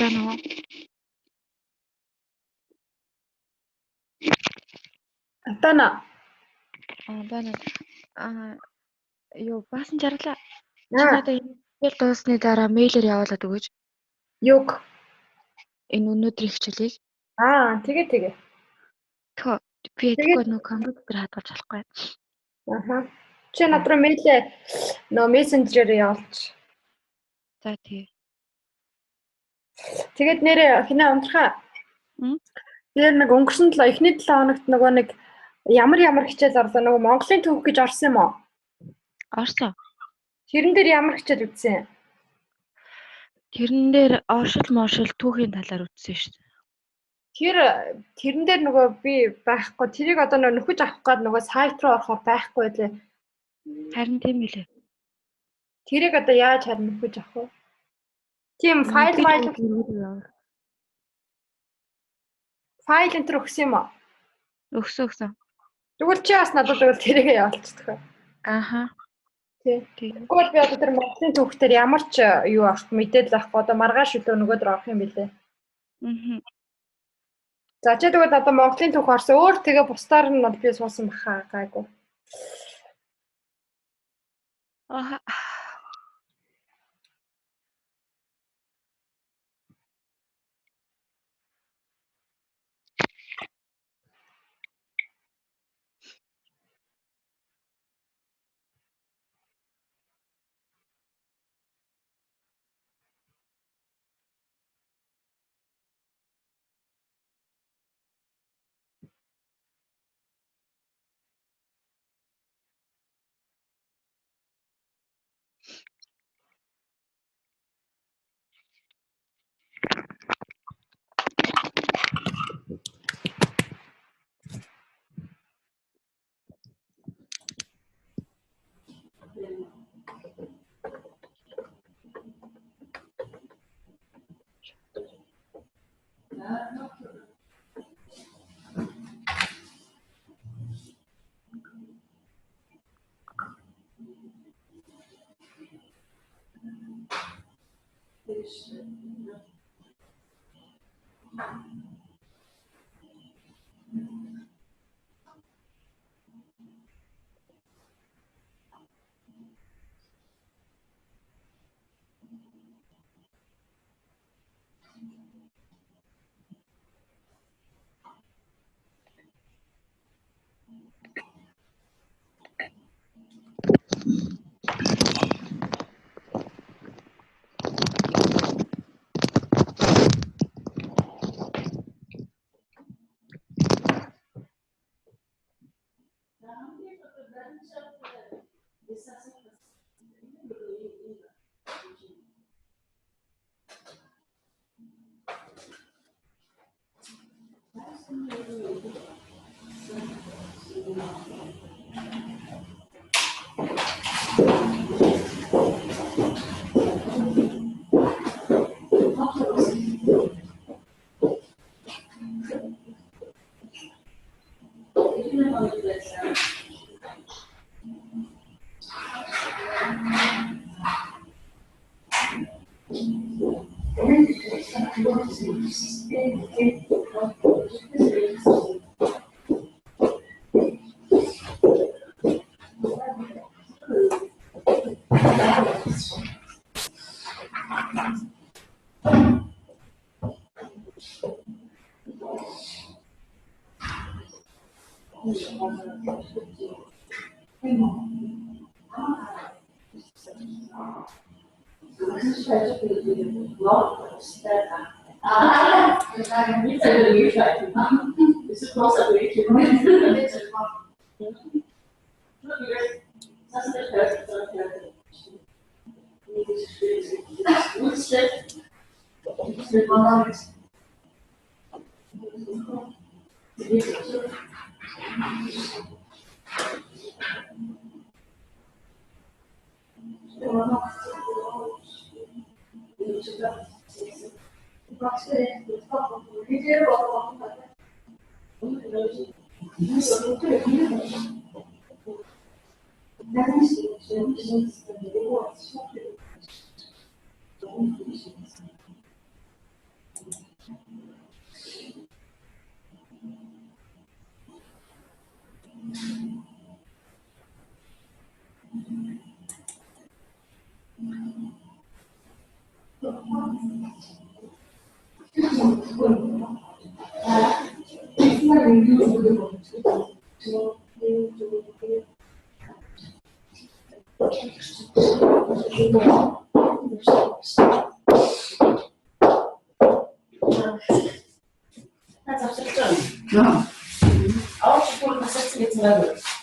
Тана. Тана. Байна. Юу баасан жаргалаа. Чи надад энэ дуусны дараа мэйлээр явуулаад өгөөч. Юг. Энэ өнөөдрийн хичээлийг. Тэгээ. Тхөө би тэгвэл нөгөө компьютер хадгалж болохгүй. Чи над руу мэйлээ мессенжерээр явуулч. За тий. Тэгээд нэрээ хинэ унтрахаа. Тэр нэг өнгөрсөн эхний 7 хоногт нөгөө нэг ямар хичээл орлоо нөгөө Монголын төвх гэж орсон юм уу? Орсон. Тэрэн дээр ямар хичээл үзсэн? Тэрэн дээр оршил түүхийн талаар үзсэн шүү дээ. Тэрэн дээр нөгөө би байхгүй. Тэрийг одоо нөхөж авах гээд нөгөө сайт руу орохоор байхгүй лээ. Харин тийм билээ. Тэрийг одоо яаж харин нөхөж авах вэ? Тийм файл энэ төр өгсөн юм уу? Өгсөн. Тэгвэл чи бас надад тэгвэл тэрийгээ явуулчихдаг. Тий. Тэгвэл би одоо тэр Монголын төвхтөр ямар ч юу авах мэдээлэл авахгүй одоо маргааш өдөр нөгөөдөр орох юм билээ. За чи тэгвэл одоо Монголын төвх орсон өөр тэгээ бусдаар нь би суусан баха гайгүй.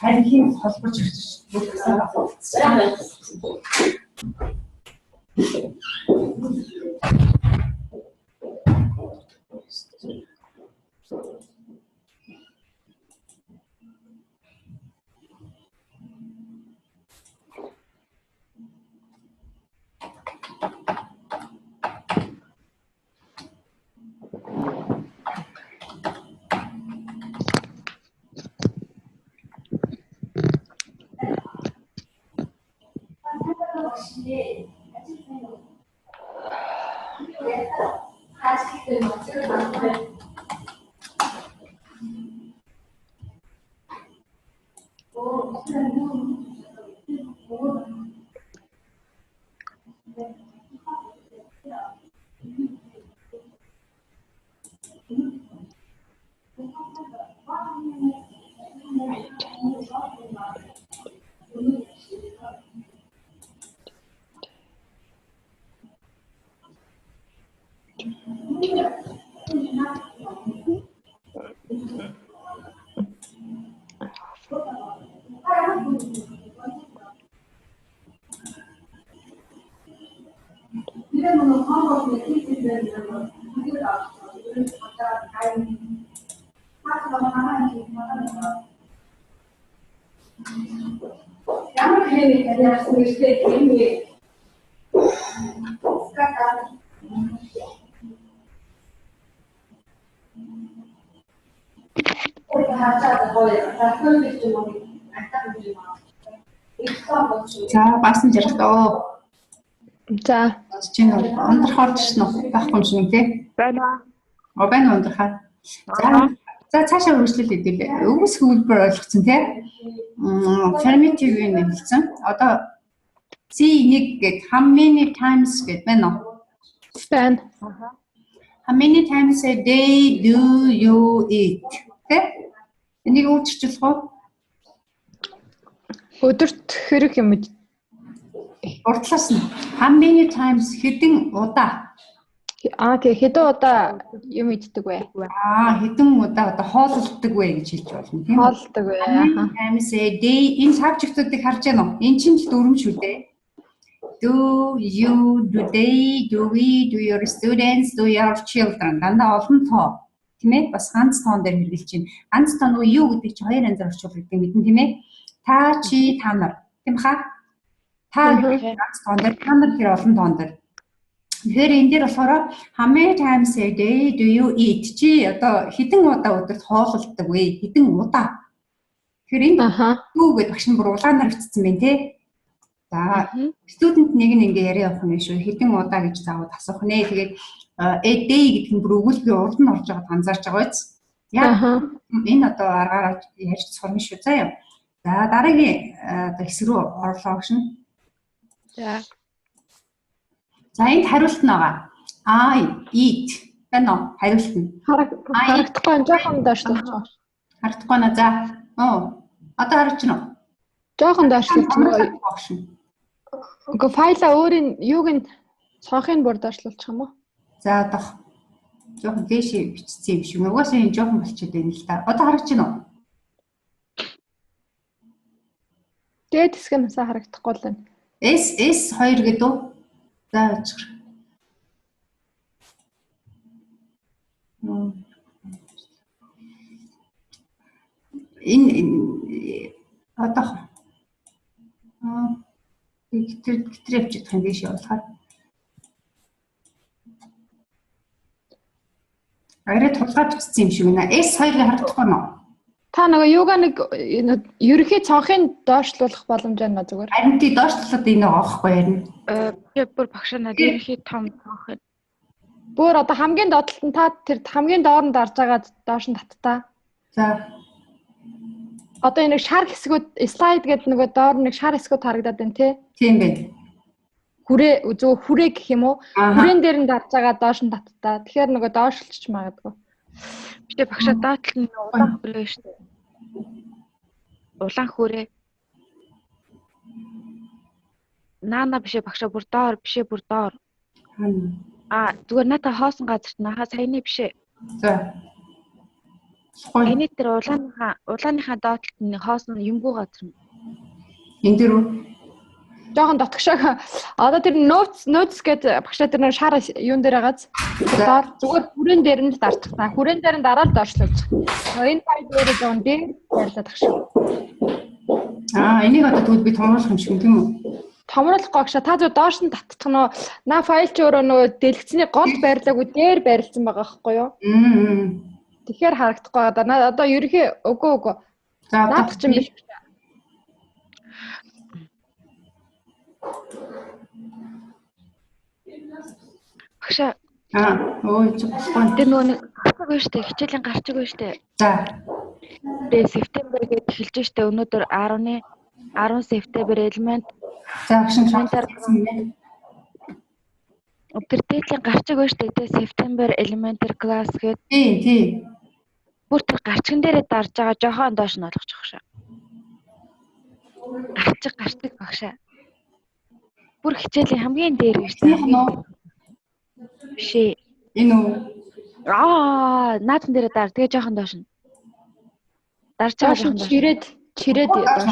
Харин хин холбож ирж байна. За баасан жаргалаа. За чинь ундрахаар чинь байхгүй юм шиг тий. байна. Байна ундрахаар. За цаашаа үргэлжлүүлээд идэв. Өгс хөвлбөр ойлгоцсон тий. Affirmative нэмэлсэн. Одоо C1 гээд how many times гээд байна уу? Байна. How many times a day do you eat? Тэ? Энийг өөрчилж болох уу? Өдөрт хэрэг юм уу? Уртлаас нь how many times хэдэн удаа? Тэгээ хэдэн удаа юм иддэг вэ? Хэдэн удаа одоо хооллолдог вэ гэж хэлж болно тийм үү? Хооллолдог вэ. Times a day энэ сабжектуудыг харж байна уу? Энэ чинь л дүрм шүү дээ. Do you, do they, do we, do your students, do your children. Дандаа олон тоо. Тийм ээ? Бас ганц тоон дээр хэрэгжилж байна. Ганц тоо нөгөө юу гэдэг чинь хоёр янзаар орчуулдаг гэдэг мэдэн тийм ээ? Та, чи, та нар. Тийм хаа? Та ганц тоон дээр, та нар тэр олон тоон дээр. Тэгэхээр энэ дээр болохоор how many times a day do you eat? Чи одоо хэдэн удаа өдөрт хооллолдог вэ? Хэдэн удаа? Тэгэхээр энэ юу гэдэг багш нь бүр улаанаар бичсэн байна тий. За студент нэг нь ингээ яриа явах юм шүү. Хэдэн удаа гэж заавал асуух нэ. Тэгээд a day гэдэг нь бүр өгүүлбэрийн урд нь орж байгаад анзаарч байгаа биз. Яг энэ одоо аргаараа ярьж сурна шүү заяа. За дараагийн хэсэг рүү орлоо багш нь. За энд хариулт нь байгаа. I eat. Байна уу? Хариулт нь. Харагдахгүй жоохон доошлуулчих. Харагдахгүй наа. За. Одоо харж байна уу? Жоохон доошлуулчих. Уг файлаа өөрийн юуг нь цонхыг бүр доошлуулчих юм уу? За одоох. Жоохон дээшээ бичсэн юм шиг. Угаасаа энэ жоохон болчиход байна л да. Одоо харж байна уу? Дээд хэсэг нь сайн харагдахгүй л байна. S2 гэдэг үү? За очих. Энэ одоох. Гитрэ авчиж тань дэше явуулахаар. Арай тулгаад бичсэн юм шиг байна. S2-ыг харагдахгүй нь. Та нөгөө юугаа нэг ерөнхий цонхыг доошлуулах боломж байна зүгээр. Харин тий доошлуулад энэ байгаа байхгүй харин. Бүр багшаа ерөнхий том цонх. Бүр одоо хамгийн доотлолт нь та тэр хамгийн дооронд орж байгаа доош нь таттаа. За. Одоо энэ шар хэсгүүд слайд гэдэг нөгөө доор нэг шар хэсгүүд харагдаад байна тий. Тийм байна. Хүрээ гэх юм уу? Хүрээн дээр нь дарж байгаа доош нь таттаа. Тэгэхээр нөгөө доошлчих магадгүй. Битээ багшаа доотлол нь улаан хүрээ шүү дээ. Улаан хүрээ. наана бишээ багшаа бүр доор бишээ бүр доор. Зүгээр надаа хоосон газарт нахаа саяны бишээ. За. Эний дээр улааныхаа доотлолт нь хоосон юмгүй газар. Энд дэр үү? Жохон дотгошоо. Одоо тэр notes гэдэг багшаа тэр шар юун дээр гааз. Зүгээр хүрэн дээр нь дарчих. Хүрэн дээр нь дараал доошлуулж. Энэ файл дээр жоон дээр байрлаад багшаа. Энийг одоо тэгвэл би томруулах юм шиг юм тийм үү? Томруулах гогшаа та зөв доош нь татчих нөө. На файл ч өөрөө нөгөө дэлгэцний голд байрлаагүй дээр байрлсан байгаа байхгүй юу? Тэгэхээр харагдахгүй байгаа. Одоо ерөнхий үгүй. За наадах чинь биш. Багшаа. Чухал. Тэр нөгөө гарчиг байна штэ. Хичээлийн гарчиг байна штэ. За. Тэгээ септембер гэж эхэлж штэ. Өнөөдөр 10 септембер элемент. За багш нь тэр дээдлийн гарчиг байна штэ. Тэгээ септембер elementary class гэдэг. Тий. Бүр тэр гарчигн дээрээ дарж байгаа жоохон доош нь олгочих багшаа. Гарчиг багшаа. Бүр хичээлийн хамгийн дээр байна штэ. Бишээ. Энэ үү? Наадхан дээрээ даар. Тэгээ жоохон доош нь. Дарж байгаа жоохон чирээд доош.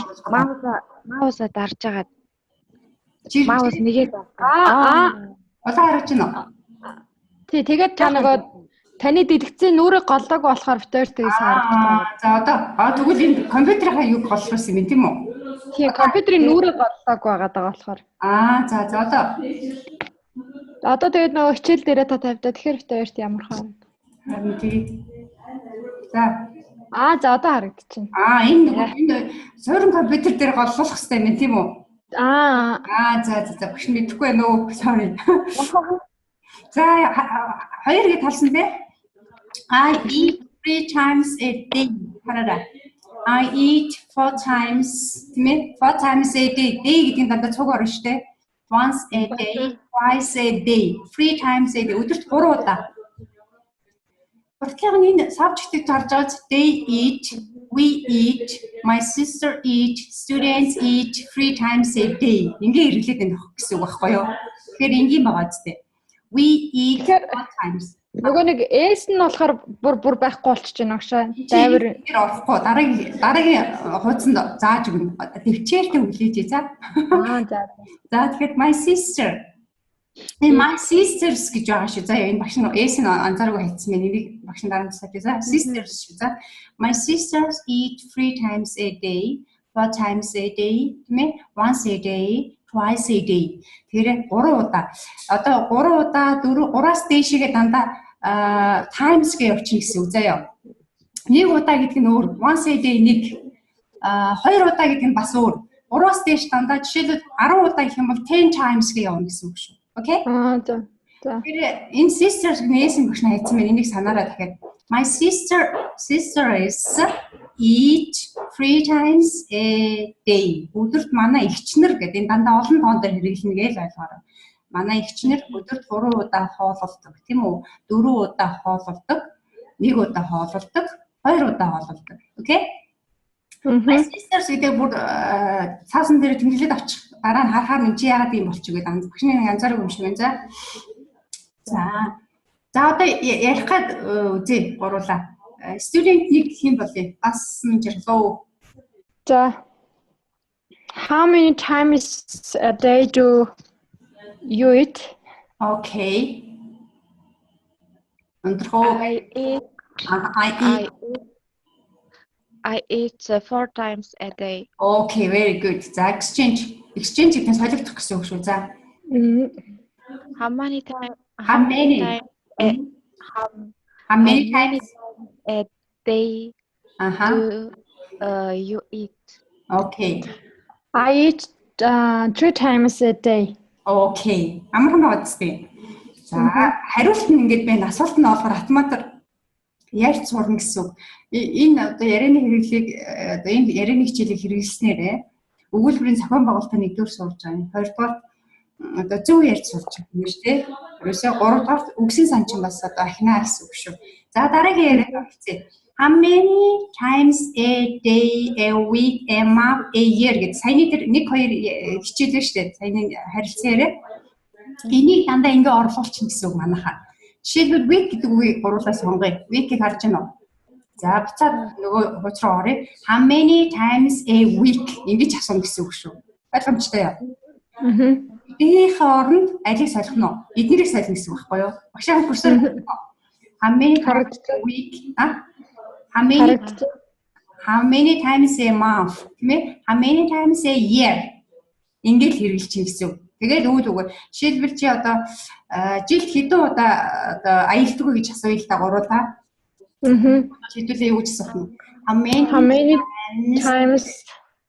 Маусаа дарж байгаа. Маус нэгээд. Одоо харж байна. Тий, тэгээд та нөгөө таны дэлгэцийн нүрийг голлоогүй болохоор битээр тэгээ саардаг. За одоо тэгвэл энэ компьютерийнхаа юг голлосон юм тийм үү? Тий, компьютерийн нүрийг голлоогүй байгаа болохоор. За Одоо тэгээд нөгөө хичээл дээрээ та тавьдаа тэгэхээр битээрт ямар хаа. Харин тий. За. За одоо харагдчихэв. Энэ суурин компьютер дээр голлох хэрэгтэй юм тийм үү? За биш мэдэхгүй байна уу? Sorry. За хоёр гэж талсан тий. I eat 3 times a day. Хараа. I eat 4 times. Тийм 4 times a day. Day гэдэг нь дандаа цуг орно шүү дээ. Once a day, twice a day, 3 times a day. Өдөрт 3 удаа. Батлагын энэ subject-ийг харж байгаа they eat, we eat, my sister eat, students eat 3 times a day. Ингээ хэрэглээд байна гэсэн үг байхгүй юу? Тэгэхээр энгийн байгаа зү. We eat 4 times. Нөгөө нэг S нь болохоор бүр байхгүй болчихж байна агшаа. Дайвар орохгүй. Дараагийн хуудсанд зааж өгнө. Төвчээртэй хүлээж за. За тэгэхээр my sister. My sisters гэж байгаа шүү. За энэ багш нь S нь анзааргүй хэлсэн мэн энийг багш нь дараа нь тусаад за. Sisters шүү. За my sisters eat 3 times a day, 4 times a day, тийм ээ? Once a day, twice a day. Тэгэхээр 3 удаа. Одоо 3 удаа 3-аас дээшээгээ дандаа times гэж явчихна гэсэн үг заяа. Нэг удаа гэдэг нь өөр. Once a day нэг. Хоёр удаа гэдэг нь бас өөр. 3-аас дээш дандаа жишээлбэл 10 удаа гэх юм бол 10 times гэж явна гэсэн үг шүү. Окей? За. Тэгэхээр энэ sisters гэсэн багш нар хайцсан байна. Энийг санаарай дахиад. My sisters eat 3 times a day. Өдөрт манай эгчнэр гэдэг энэ дандаа олон тоон дээр хэрэглэнэ гэж ойлгоорой. Манай эгчнэр өдөрт 3 удаа хоололдог тийм үү? 4 удаа хоололдог, 1 удаа хоололдог, 2 удаа хоололдог. Окей? My sisters гэдэг бүр цаасан дээр тэмдэглээд авчих. Дараа нь харахаар энэ чи яагаад юм болчих гээд багшны анзаарах юм шиг байна. За одоо ярих гээд үзье гуруулаа. Student нэг хэм болъё. Бас жирлөө. За. How many times a day do you eat? Okay. I eat 4 times a day. Okay, very good. За exchange гэдэг нь солигдох гэсэн үг шүү. За. How many times a day do you eat? Okay. I eat 3 times a day. Okay. Амархан байгаа зү. За, хариулт нь ингэж байна. Асуулт нь болохоор автоматар ярьж сурна гэсэн үг. Энэ одоо ярианы хэрэглийг одоо энэ ярианы хичээлийг хэрэглэснээр өгүүлбэрийн зохион байгуулалтаа нэгдүгээр сурж байгаа. Хоёрдугаар одоо зөв ярьж сурч байгаа юм шүү дээ. Ерөөсөө гуравдугаар үгсийн сан чинь бас одоо ахинаа гэсэн үг шүү. За дараагийн яриаг хэлцээ. How many times a day, a week, a month, a year гэдэг саяны тэр 1 2 хичээлээ шүү дээ. Саяны харилцан яриа. Энийг дандаа ингэ орлуулчих гэсэн үг манайхаа. Жишээлбэл week гэдэг үгийг гурлаа сонгоё. Week-ийг харж байна уу? За буцаад нөгөө хууч руу оръё. How many times a week ингэж асуух гэсэн үг шүү. Ойлгомжтой юу? Эднийхээ оронд алийг солих нь уу? Эднэрийг солих гэсэн үг байхгүй юу? Багшаа курсээр how many times a week? How many times a month? How many times a year? Ингэж хэрэгжилж гэсэн үг. Тэгээд үйл үгээр жишээлбэл чи одоо жилд хэдэн удаа одоо аялдаг вэ гэж асууя л та гуруулаа. Хэдүүлээ юу гэж асуух нь? How many times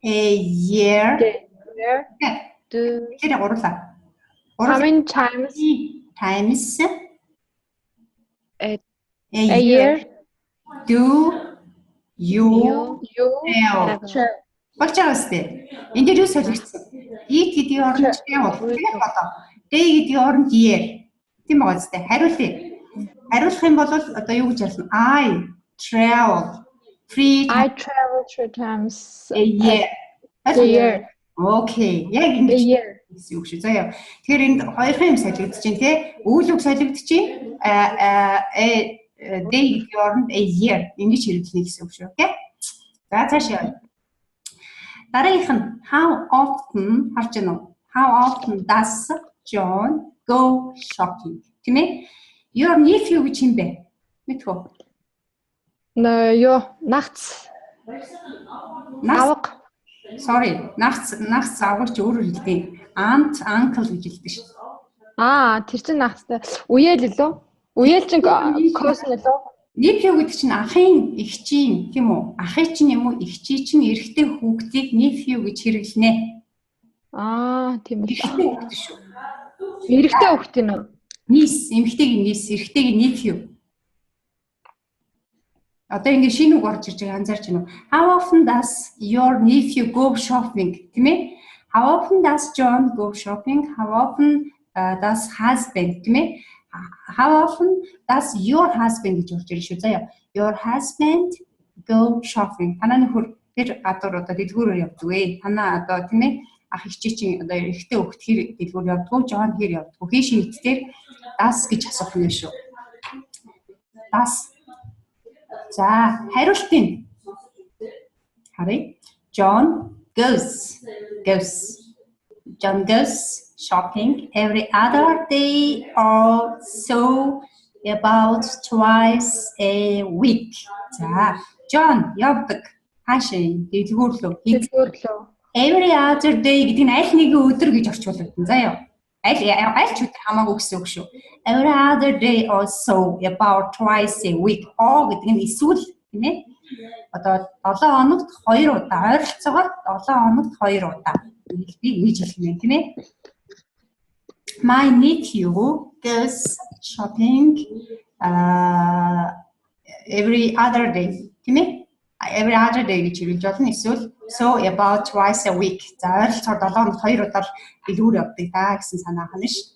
a year? Тэр гуруулаа. How many times a year do you travel? Багчаастай. Энд дээр юу солигдсон? Eat гэдгийн оронд travel. Тэгээд одоо day гэдгийн оронд year. Тийм байгаа зү. Хариулъя. Хариулах юм бол одоо юу гэж ярьсан? I travel 3 times a year. Okay. Яг ингэж гэсэн үг шүү. Заяа. Тэгэхээр энд хоёрхан юм солигдож байна те. Үйл үг солигдож байна. Day гэдгийн оронд a year ингэж хэрэглэнэ гэсэн үг шүү. Окей. За цаашаа. Дараагийнх нь how often харж байна уу? How often does John go shopping? Тийм ээ? Your nephew гэж юм бэ? Мэдэх үү? Nachts. Авга. Sorry. Nachts авгач өөрөөр хэлдэг. Aunt, uncle гэж хэлдэг шүү. Тэр чинь nachts. Үеэл лөө? Үеэл чинь cousin лөө? Nephew гэдэг чинь ахын эгчийн тийм үү? Ахын чинь юм уу? Эгчийн чинь эрэгтэй хүүхдийг nephew гэж хэрэглэнэ. Тийм үү. Эрэгтэй хүүхд шүү. Эрэгтэй хүүхд нь үү? Niece, эмэгтэйгийн niece, эрэгтэйгийн nephew. Одоо ингэ шинэ үг орж ирж байгаа анзаарч байна уу? How often does your nephew go shopping? Тийм ээ? How often does John go shopping? How often does husband? Тийм ээ? How often does your husband гэж урж ирж шүү заяа. Your husband go shopping. Танаа нөхөр тэр гадуур одоо дэлгүүрээр явдаг вэ? Танаа одоо тийм ээ ах эгчээ чинь одоо эрэгтэй хүүхд хэр дэлгүүр явдаг, John хэр явдаг. Хийн шийдтээр does гэж асуух нь шүү. Does. За хариултын. Харъя. John goes. John goes shopping every other day or so, about twice a week. За, John явдаг. Хаашаа дэлгүүрлөө. Every other day гэдэг нь аль нэгэн өдөр гэж орчуулдаг. За яа. Аль ч өдөр хамаагүй гэсэн үг шүү. Every other day or so, about twice a week. Гэдэг нь эсвэл тийм ээ. Одоо 7 хоногт 2 удаа, ойролцоогоор 7 хоногт 2 удаа. Би ингэж хэлнэ тийм ээ. My nephew goes shopping every other day. Тийм ээ? Every other day гэж хэлж болно. Эсвэл so about twice a week. За ойролцоогоор 7 хоногт 2 удаа дэлгүүр явдаг даа гэсэн санаах нь ш.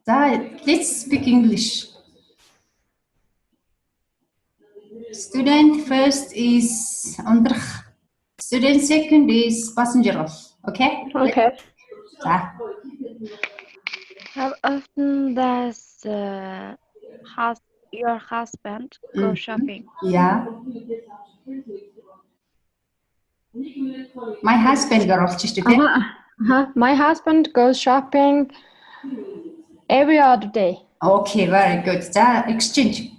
За, let's speak English. Student first is ундрах. Student second is passenger. Okay? Okay. За. How often does your husband go shopping? Yeah. My husband оруулчих шүү дээ. My husband goes shopping every other day. Okay, very good. За, exchange.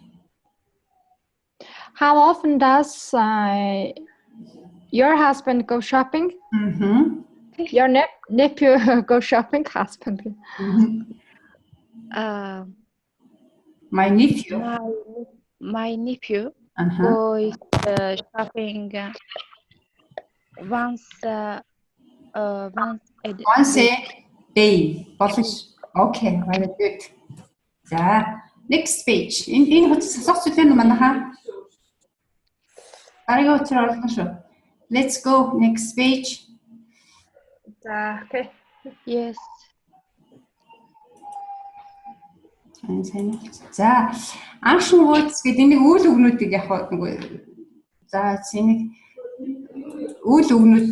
How often does your husband go shopping? Your nephew go shopping? Husband. My nephew goes shopping once a day. Okay, very good. За, next page. Энэ хөтөлбөр сасах зүйлээ манайхаа Дараагийн утсаар оруулах шүү. Let's go next page. За, окей. Yes. За, action words гэдэг нэг үйл өгнүүдийг яг нэг за энийг үйл өгнүүд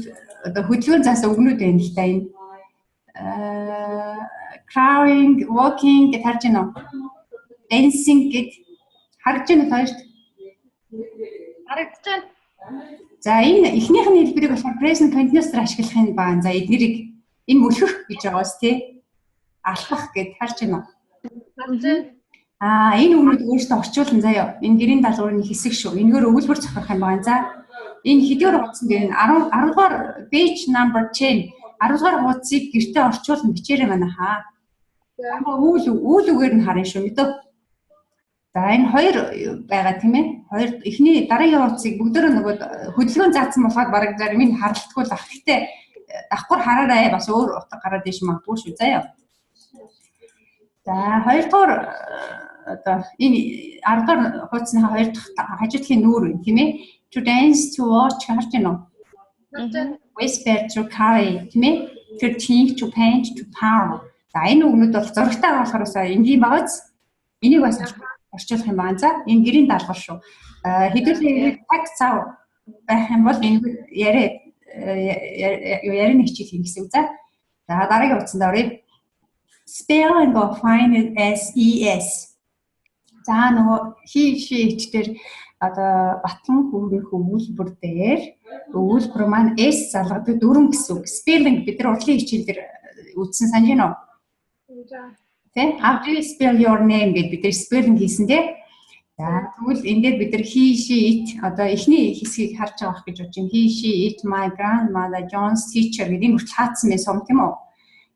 одоо хөдөлгөөн заасан өгнүүд байна л та энэ. Crying, walking гэж харж байна уу? Dancing гэж харж байна хоёрт. Харагдаж байна. За энэ эхнийх нь хэлбэрийг болохоор present continuous-ээр ашиглах юм байна. За эднэрийг энэ мөлхөх гэж байгаа бас тий. Алхах гэж харж байна уу? Энэ өгнүүд өөрөөсөө орчуулсан заяа. Энэ гэрийн даалгаврын хэсэг шүү. Энэгээр өгүүлбэр зохиох юм байна. За энэ хэдийгээр хуудсан дээр 10 дугаар page number 10 10 дугаар хуудсыг гэртээ орчуулсан бичээрэй манай хаа. Үйл үгээр нь харна шүү мэдөө. За энэ хоёр байгаа тийм ээ. Хоёр эхний дараагийн хуудсыг бүгдөө нөгөө хөдөлгөөн заасан болохоор бараг зарим нь харалтгүй л ах. Гэтэ давхар хараарай бас өөр утга гараад иш магадгүй шүү заяа. За хоёрдугаар одоо энэ 10 дугаар хуудсны хоёр дахь хажуудлын нүүр байна тийм ээ. To dance, to watch харж байна уу? Whisper, to carry тийм ээ. To think, to paint, to power. За энэ үгнүүд бол зурагтай болохоор энгийн багц. Энийг бас орчуулах юм байна. За энэ гэрийн даалгавар шүү. Хэдүүлээ таг цав байх юм бол энэ ярианы хичээл хийх гэсэн үг. За дараагийн утсанд оръё. Spelling of find SES. За нөгөө he she дээр одоо батлан хүүрийн өгүүлбэр дээр өгүүлбэр маань S залгадаг дөрвөн гэсэн үг. Spelling бид нар урдлын хичээлээр үзсэн санаж байна уу? За. Тэ? How do you spell your name гэдэг бид нар spelling хийсэн тэ. За тэгвэл энэ дээр бид нар he she it одоо эхний хэсгийг харж байгаа гэж бодож байна. He she it my grandmother John's teacher гэдэг нь хүртэл хаацсан байх юм тийм үү?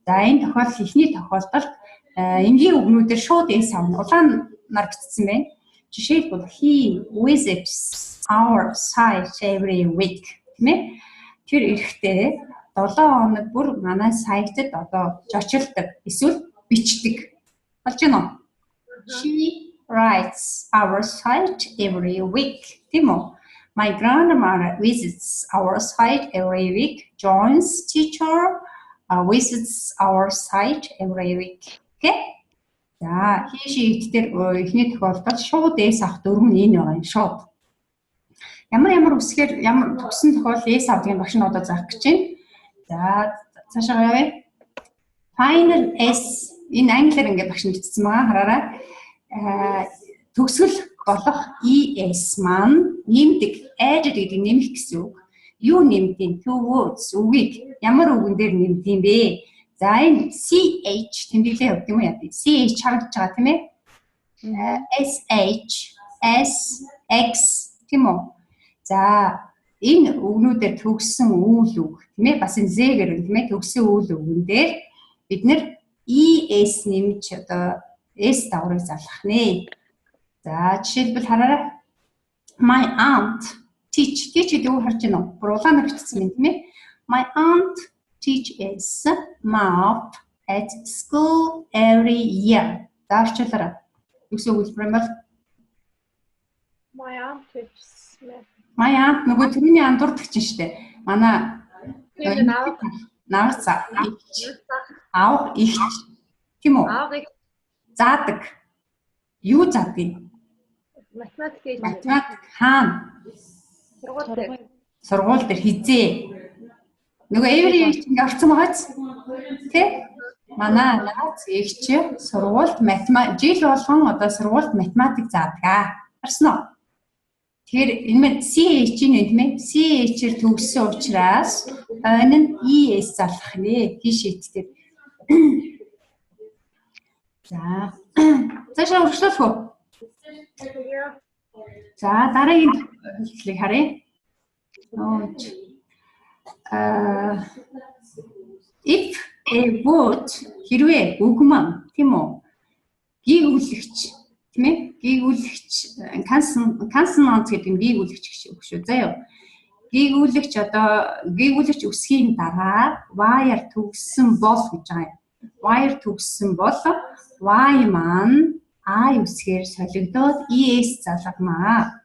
За энэ тохиолдол эхний тохиолдолд энгийн үгнүүдээр шууд S авна. Улаанаар бичсэн байна. Жишээлбэл he visits our site every week тийм ээ. Тэр эрэхтэй 7 хоног бүр манай сайтад одоо зочилдог эсвэл бичдэг. Болж байна уу? She writes our site every week тийм үү? My grandmother visits our site every week. John's teacher visits our site every week. Okay? За, he дээр эхний тохиолдолд шууд S авах дөрөв нь энэ байгаа юм шууд. Ямар үсгээр ямар төгсөн тохиол S авдгийг багш нь одоо заах гэж байна. За, цаашаа явъя. Final S энэ англиар ингээд багш нь бичсэн байгаа хараарай. Төгсгөл болох ES маань нэмдэг added гэдэг нэмэх гэсэн үг. Юу нэмдэг? Two words үгийг ямар үгэн дээр нэмдэм бэ? За энэ CH тэмдэглээ явуулдаг юм яа. CH харагдаж байгаа тийм ээ. SH, S, X тийм үү? За энэ үгнүүдээр төгссөн үйл үг тийм ээ. Бас энэ Z-гээр тийм ээ төгссөн үйл үгэн дээр бид нэр ES нэмж одоо S даврыг залгах нэ. За жишээлбэл хараарай. My aunt teach гэдэг үг харж байна уу? Бүр улаанаар бичсэн юм тийм ээ. My aunt teaches math at school every year. Даарчлаарай. Юусэн үг юм бол? My aunt teaches math. My aunt нөгөө түрүүний андуурдаг чинь шүү дээ. Манай навцаа аав их тийм үү? Аавыг заадаг. Юу заадаг? Математик хаана? Сургууль дээр хизээ. Нөгөө every week ингэ орсон байгаач. Тэ? Манай наац их чи сургуульд жил болгон одоо сургуульд математик заадаг. Харсан уу? Тэгэхээр энэ мэд CH-ийн тийм ээ. CH-ээр төгссөн учраас энэ нь ES залгах нэ. Тийшээт дээр. За. Цаашаа өргөжлөх үү? За дараагийн хэллэгийг харъя. If a word хэрвээ үг маань тийм үү? Гийгүүлэгч тийм ээ? Гийгүүлэгч consonant гэдэг нь гийгүүлэгч гэж шүү. Заяа. Гийгүүлэгч одоо гийгүүлэгч үсгийн дараа y-аар төгссөн бол гэж байгаа юм. Y-аар төгссөн бол Y маань I үсгээр солигдоод ES залгамаа.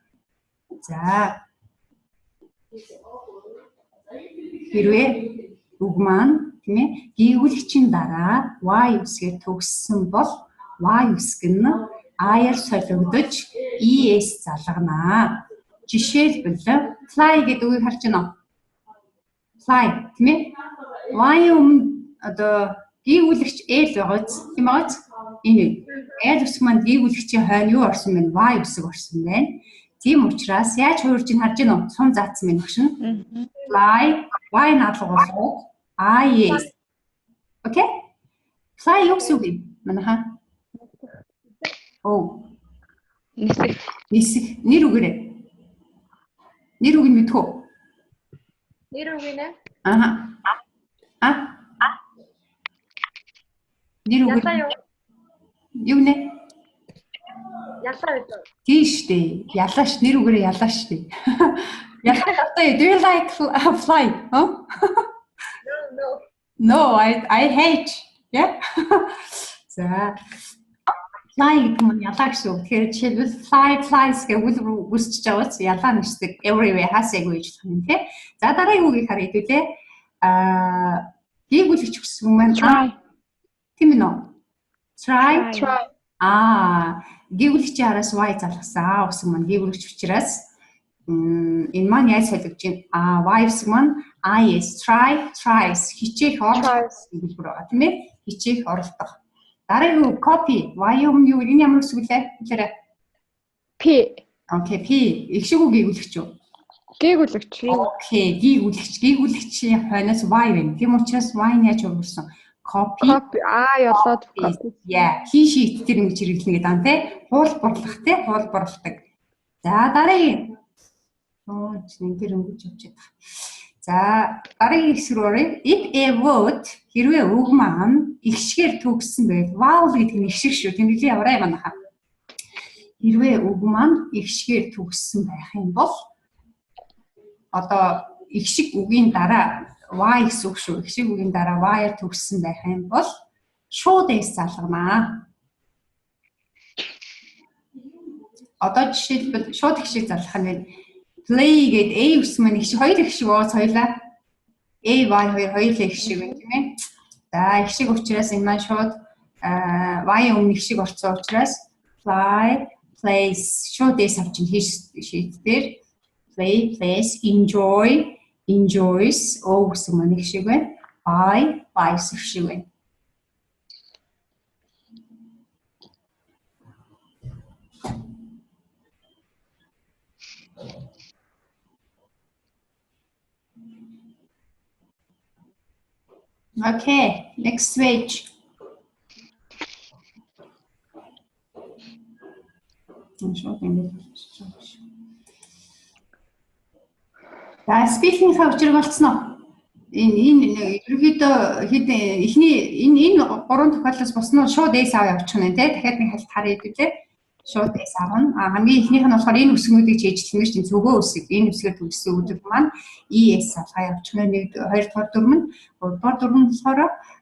За Хэрвээ үг маань тийм ээ гүйгүүлэгчийн дараа y үсгээр төгссөн бол y үсэг нь I-аар солигдож ES залгана. Жишээлбэл fly гэдэг үгийг харж байна уу? Fly тийм ээ. Y одоо гүйгүүлэгч L байгааз тийм ээ. Энэ L үсэг маань гүйгүүлэгчийн хойно юу орсон бэ? Y үсэг орсон байна. Тийм учраас яаж хуурж ин харж байна уу? Сум заасан минь багш нь. Fly y наалгуулсан IS. Окей? Fly юу гэсэн үг юм? Манайха. Оо. Нисэх. Нэр үгээрээ. Нэр үг нь мэдхүү. Нэр үг нэ? Аха. Нэр үг. Юу нэ? Ялаа үү? Тийш дээ. Ялааш нэр үгээрээ ялааш дээ. Ялаа. Do you like fly? Huh? No, I hate. Yeah. За. Fly гэдэг нь ялаа гэсэн үг. Тэгэхээр жишээлбэл flies гэх үйл рүү үсчихэж байгааз ялаа нэрсдэг everywhere хасаагүй гэж байна тийм. За дараагийн үгийг харъя хэдүүлээ. Гүйгүүлэгч гэсэн үг маань try. Тийм ээ нөө. Try. Гүйгүүлэгчийн араас y залгасан. Гэсэн маань гүйгүүлэгч учраас энэ маань яаж солигдож байна? Y гэсэн маань is tries хичээх оролдох хэлбэр байгаа тийм ээ. Хичээх оролдох. Дараагийн copy y юм юу энэ ямар үсэг лээ? Хэлээрэй. P. Окей, P. Их шиг үг гүйгүүлэгч юу? Гүйгүүлэгч. Окей, гүйгүүлэгчийн хойноос y байна. Тийм учраас y нь яаж өргөсөн? Copy. Ялаад copy. Yeah, he sheet тэр ингэж хэрэглэнэ гэдэг юм те. Хуулбарлах те, хуулбарладаг. За дараагийн. Чинь тэр өнгөж явж байгаа. За дараагийн хэсэг рүү оръё. If a word хэрвээ үг маань ихшгээр төгссөн байвал vowel гэдэг нь ихшиг шүү. Тэмдэглэлийн яваарай манайхаа. Хэрвээ үг маань ихшгээр төгссөн байх юм бол одоо ихшиг үгийн дараа y гэсэн үг шүү. Ихшиг үгийн дараа y-аар төгссөн байх юм бол шууд s залгана. Одоо жишээлбэл шууд ихшиг залгах нь play гэдэг A үс маань их шиг хоёр их шиг ууц хоёлаа. A y хоёр их шиг байна тийм ээ. За их шиг учраас энэ маань шууд y өмнө их шиг орцсон учраас fly plays шууд S авч шийд дээр play plays enjoy enjoys O үс маань их шиг байна. Buys их шиг байна. Okay, next page. За speaking-ийн учрыг олцсон уу? Энэ ерөөдөө эхний энэ гурван тохиолдлоос босноо шууд S аваа явуучих нь тий. Дахиад нэг хальт харъя хэвлээ. Шууд S авна. Хамгийн эхнийх нь болохоор энэ үсгнүүдийг чийжлэх чинь цөгөө үсэг. Энэ үсгээр төгссөн үдэг маань ES аваа явуучих нь. Нэг хоёрдугаар дүрм нь гуравдугаар дүрм нь болохоор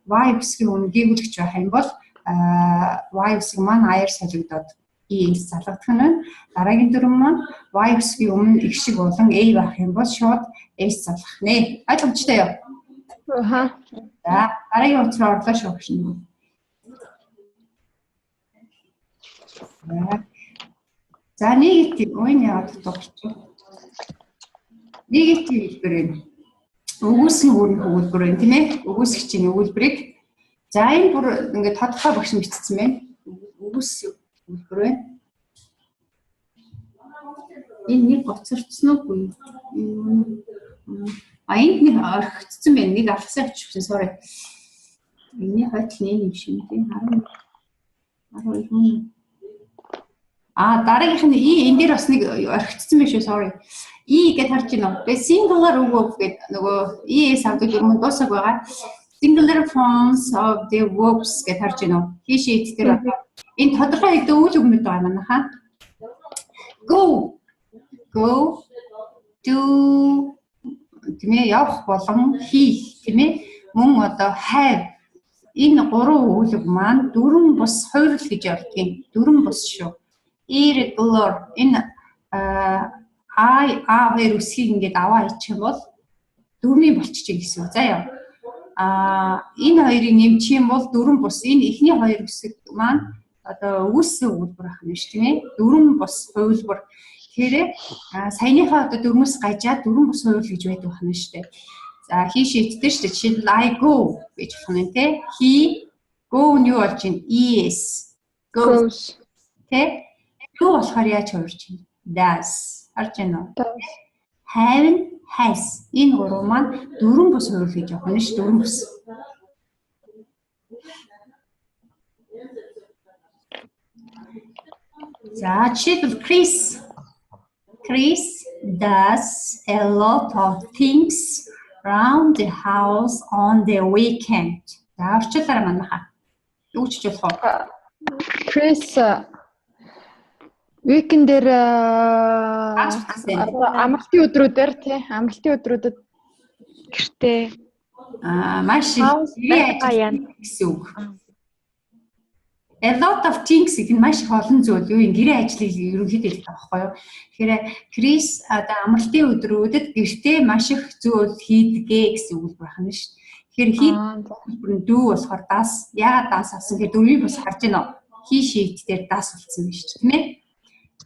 Y үсгийн үнэ гүйгүүлэгч байх юм бол Y үсэг маань I-аар солигдоод ES залгадах нь. Дараагийн дүрм маань Y үсгийн өмнө их шиг болон A байх юм бол шууд S залгах нэ. Ойлгомжтой юу? Аха. За дараагийн утгаар орлоо шүү гэж. За негатив үн яагаад тогтчих. Негатив хэлбэр байна. Өгөөсгийн үүрэг хөвөлбөр байна тийм ээ. Өгөөсгчийн өгүүлбэрийг за энэ бүр ингээд тодорхой багш бичсэн байна. Өгөөс хөвөлбөр байна. Энэ нэг гоцорцсон уу? Энд нэг орхигдсан байна. Нэг алгасан авчихсан. Sorry. Миний хойдл нэг юм шиг тийм 12. Дараагийнх нь энэ дээр бас нэг орхигдсан байх шүү. Sorry. Гэд харж байна. Тэгээ singular үг гэдэг нөгөө ES авдаг юм дуусах байгаа. Singular forms of the verbs гэд харж байна. Хийшээ дээр энэ тодорхой хэдэн үйл өгмөд байгаа манайха. Go, do тийм ээ явах болон хийх тийм ээ мөн одоо have энэ гурван үйл үг маань дөрвөн бус хувирал гэж явагдгийн. Дөрвөн бус шүү. Irregular энэ хоёр үсгийг ингээд аваа хийчих юм бол дөрвийн болчихжээ гэсэн үг. Заяа. Энэ хоёрыг нэмчих юм бол дөрвөн бус. Энэ эхний хоёр үсэг маань одоо үүссэн өгүүлбэр ах нь шүү дээ. Дөрвөн бус хувилбар. Тэгэхээр саяныхаа одоо дөрмөөс гажаад дөрвөн бус хувилбар гэж байдаг ах нь шүү дээ. За he шийдтэй шүү дээ. Жишээлбэл I go гэж болох нь те. He go нь юу болж байна? Is goes. Тэ? Go болохоор яаж хувирч байна? Does. Харж байна уу? Have has. Энэ гурав маань дөрвөн бус хувилбар гэж явах нь шүү. Дөрвөн бус. За жишээлбэл Chris does a lot of things around the house on the weekend. За орчуулаарай манайхаа. Юу ч болох уу? Chris weekend-ээр амралтын өдрүүдээр тий амралтын өдрүүдэд гэртээ маш их гэсэн үг. A lot of things гэдэг нь маш их олон зүйл юу ин гэрээ ажлыг ерөнхийдөө хэлдэг байхгүй юу. Тэгэхээр Крис одоо амралтын өдрүүдэд гэртээ маш их зүйл хийдгээ гэсэн үг байна шүү. Тэгэхээр хийдгээр нь дүү болохоор дас яагаад дас авсан гэдэг дөрвийг бас харж байна уу? Хий шийд дээр дас болсон байна шүү тийм ээ.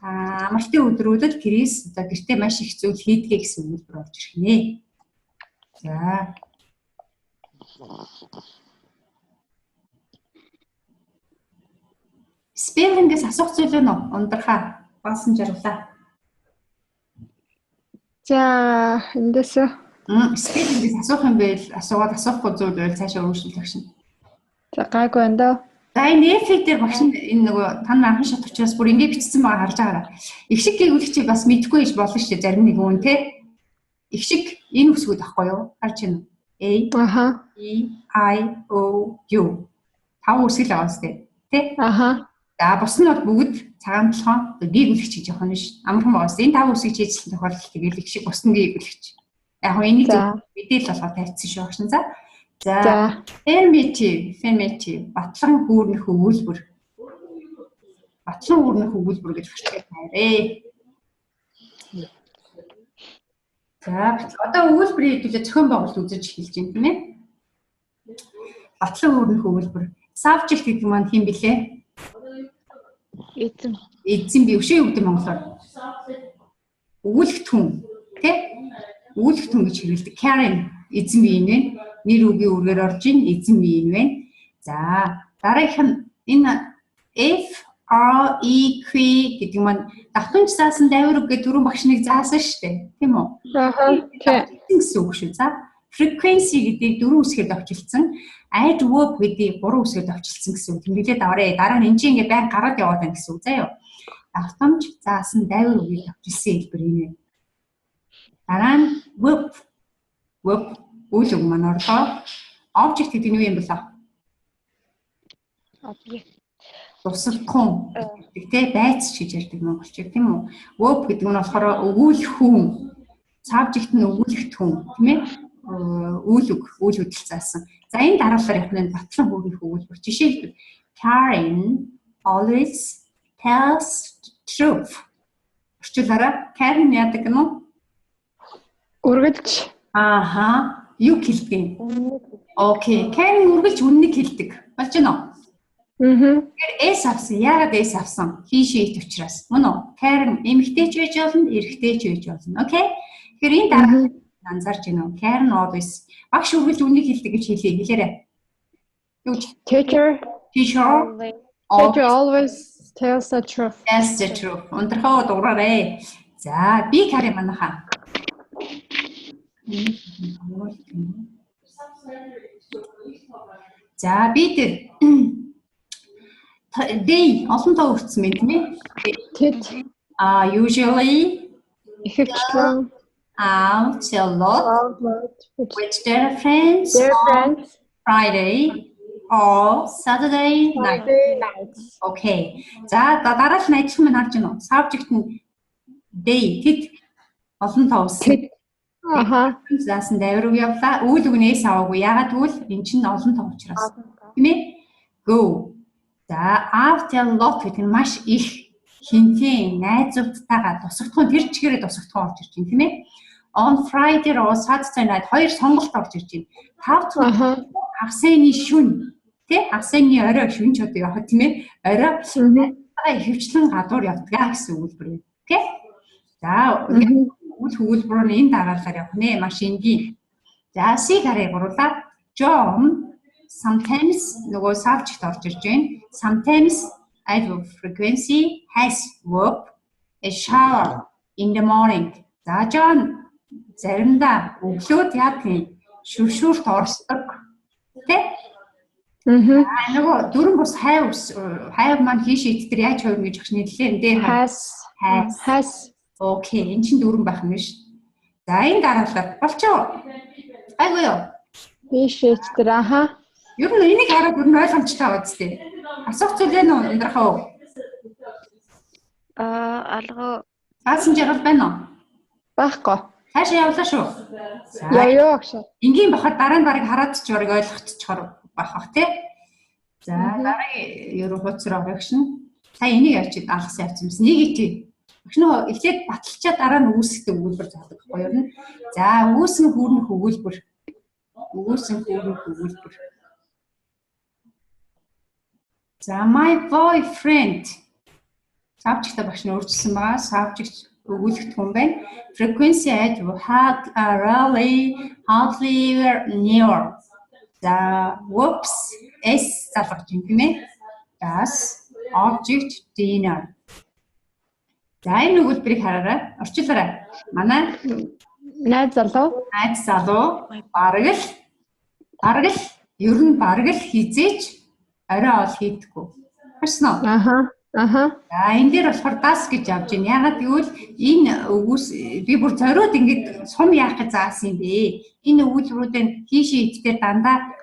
Амралтын өдрүүдэд Крис одоо гэртээ маш их зүйл хийдгээ гэсэн үг болж ирэх нэ. За. Спеллингээс асуух зүйл нь ундрахаа баасан жаргалаа. За эндээс спеллингээс асуух юм байл асуухгүй зүйл байл цаашаа өөрчлөлт шин. За гайгүй байна даа. За энэ эффект дээр багш энэ нөгөө та нар анхан шат учраас бүр ингэ бичсэн байгаа харж байгаарай. Их шиг гээгүүлэгчийг бас мэдэхгүй гэж болно шүү дээ зарим нэг үн те. Их шиг энэ үсгүүд ахгүй юу? Харж байна. A E I O U. Тав үсгэл байгаа үстэй те. За бус нь бол бүгд цагаан толгой гээгүүлэгч гэж явах нь ш. Амархан байгаас энэ тав үсгийг хийжсэн тохиолдолд тэгэл их шиг бус нь гээгүүлэгч. Яг нь энийг мэдээл болгоо тавьчихсан шүү багш. За affirmative батлан хүүрнэх өгүүлбэр. Батлан хүүрнэх өгүүлбэр гэж хэлдэг хайрээ. За одоо өгүүлбэрийн хэдүүлээ зохион байгуулалт үзэж эхэлж байна тийм ээ. Батлан хүүрнэх өгүүлбэр. Subject гэдэг маань хэм блэ? Эзэн би өшөө өгдөг монголоор. Өгүүлэгт хүн тий? Өгүүлэгт хүн гэж хэрэглэдэг. Karen эзэн би энэ вэ? Нэр үгийн үргээр орж ийн эзэн би энэ вэ? За дараагийнх нь энэ FREQ гэдэг маань давтамж заасан дайвар үг гэдэг дөрвөн багш нэг заасан шүү дээ. Тийм үү? Гэсэн үг шүү. За frequency гэдэг дөрвөн үсгээр давчилсан. Add verb гэдэг гурван үсгээр давчилсан гэсэн үг. Тэмдэглээд аваарэ. Дараа нь энэ чинь ингээ байн гараад яваад байна гэсэн үг заяа. Давтамж заасан дайвар үгийг давчилсан хэлбэр энэ. Дараа нь verb үйл үг маань орлоо. Object гэдэг нь юу юм бэ? Object. Тусалхан гэдэг те байц гэж ярьдаг монголчууд тийм үү? Verb гэдэг нь болохоор өгүүлэх хүн. Subject нь өгүүлэх хүн тийм ээ? Үйл хөдөл заасан. За энэ дараалал яг нэг батлан хүүрнэх өгүүлбэр. Жишээлбэл Karen always tells truth. Орчуулаарай. Karen яадаг нь? Үргэлж. Юу хэлдэг юм? Окей. Karen үргэлж үннийг хэлдэг. Болж байна уу? Тэгэхээр S авсан. Яагаад S авсан? Хийшээт учраас. Мөн үү? Karen эмэгтэй ч байж болно, эрэгтэй ч байж болно. Окей? Тэгэхээр энэ дараа анзаарч байна уу? Karen always багш үргэлж үннийг хэлдэг гэж хэлээрэй. Юу ч Teacher always tells the truth. Tells the truth. Ундрахаа дуураарай. За, би Karen манайхаа. За, би Day олон тоо үрдсэн мэт тийм ээ. Usually ихэвчлэн out a lot with their friends on Friday or Saturday night. Okay. За дараалал нь адилхан мань харж байна уу? Subject нь day тэд олон тоо үрдсэн. Заасан дайвар үг явлаа. Үйл үгнээс аваагүй. Ягаад гэвэл эн чинь олон тоо учраас. Тийм ээ? Go. За out a lot гэдэг нь маш их хинтээ найзуудтайгаа тусагдах тэр чигээрээ тусагдах орж ирж байна тийм ээ. On Friday or Saturday night хоёр сонголт орж ирж байна. Тав дахь хагасны шөнө тий хагасны орой шөнө ч одоо явах тийм ээ. Орой ихэвчлэн гадуур явдгаа гэсэн өгүүлбэр байна. Окей. За өгүүлбэр нь энэ дараалалаар явах нэ маш энгийн. За C-г гурлаа. John sometimes нөгөө subject орж ирж байна. Sometimes adverb frequency has verb a shower in the morning. За John заримдаа өглөөд яадаг шүршүүрт орсдог. Тэ? Нөгөө дөрвөн бус хайв маань хийш идтер яаж хувирна гэж ахш нийтлээ. Эндээ has. Окей, энэ чинь дөрвөн байх юм биш. За энэ дараалал болчоо. Айгүй юу? Хийш идтер Ер нь энийг хараад бүр ойлгомжтой байгаа зү. Асуух зүйл ээ нөө эндрахаа уу? Алга. Аасан жаргал байна уу? Байхгүй. Хаашаа явлаа шүү. Яа гэж. Энгийн бахад дараа нь барыг хараад ч орыг ойлгоцчихоор байх тий. За дараа ерөө хуцраа орогшин. Та энийг авчид алгасан явцсан юмс. Нэг ичээ. Багш нөө эхлээд баталчаа дараа нь үүсгдэг өгүүлбэр заадаг байхгүй юу? За үүсэн хүүрнэх өгүүлбэр. Үүсэн хүүрнэх өгүүлбэр. За my boyfriend. Subject багш нь өөрчилсөн байгаа. Subject өгүүлэгт хүн байна. Frequency adverb hardly near. За whoops s залгаж юм тийм ээ. Das object dinner. За энэ өгүүлбэрийг хараарай. Орчуулаарай. Манай найз залуу бараг л ер нь бараг л хизээч орой ол хийдэггүй. Харсан уу? За энэ дээр болохоор das гэж авч байна. Ягаад гэвэл энэ өгөөс би бүр зориуд ингэж сум яах гэж заасан юм бэ? Энэ өгүүлбэрүүдэн хийшээ идтер дандаа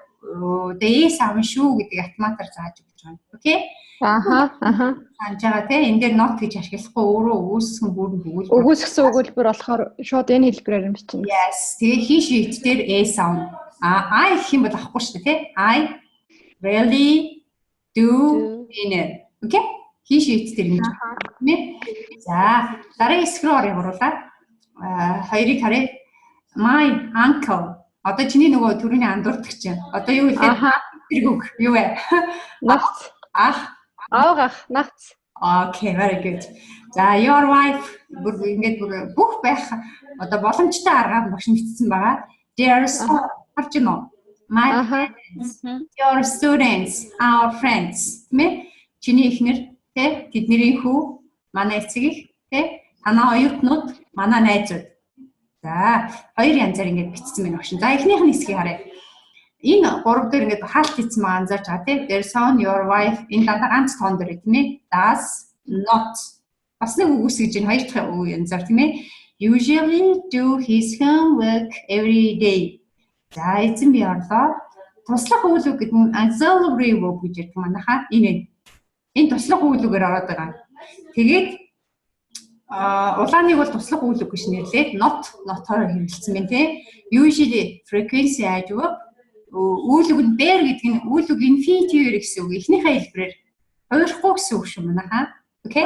дэс авна шүү гэдэг автоматар зааж өгч байна. Окей? Санджаа те энэ дээр not гэж ашиглахгүй өөрөө өгөөсгөн бүрэн өгүүлбэр. Өгөөсгсөн өгүүлбэр болохоор шууд энэ хэлбэрээр юм чинь. Yes. Тэгээ хийшээ идтер s авна. I гэх юм бол авахгүй шүү дээ те. I really do dinner. Окей? Хийшээ идтер юм байна. За дараагийн хэсэг рүү оруулаад хоёрыг харъя. My uncle. Одоо чиний нөгөө төрөний андуурдаг чинь. Одоо юу хэлээ? Тэргүүг юу вэ? Нагц. Нагц. Okay, very good. За your wife бүр ингэж бүх байх одоо боломжтой аргаар багш мэдсэн байгаа. There's харж байна уу? My parents, your students, our friends. Тэ? Чиний эхнэр тэ тэдний хүү, манай эцэг их тэ танаа оюутнууд, манай найзууд. За хоёр янзаар ингэж бичсэн байна багш. За эхнийх нь хэсгийг харъя. Энэ гурав дээр ингэж хаалт хийсэн байгаа анзаарч байгаа тийм. There's on your wife энэ дандаа ганц тоон дээр тийм ээ. Does not. Бас нэг үгс гэж энэ хоёр дахь үг янзаар тийм ээ. Usually do his homework every day. За эзэн би орлоо. Туслах үйл үг гэдэг нь auxiliary verb гэж ярьдаг манайхаа. Энэ туслах үйл үгээр ороод байгаа. Тэгээд улааныг бол туслах үйл үг гэж нэрлээд not-оор хэрэглэсэн байна тийм. Usually frequency adverb үйл үг нь bear гэдэг нь үйл үг infinitive гэсэн үг. Эхнийхээ хэлбэрээр хоёрхгүй гэсэн үг шүү манайхаа. Окей?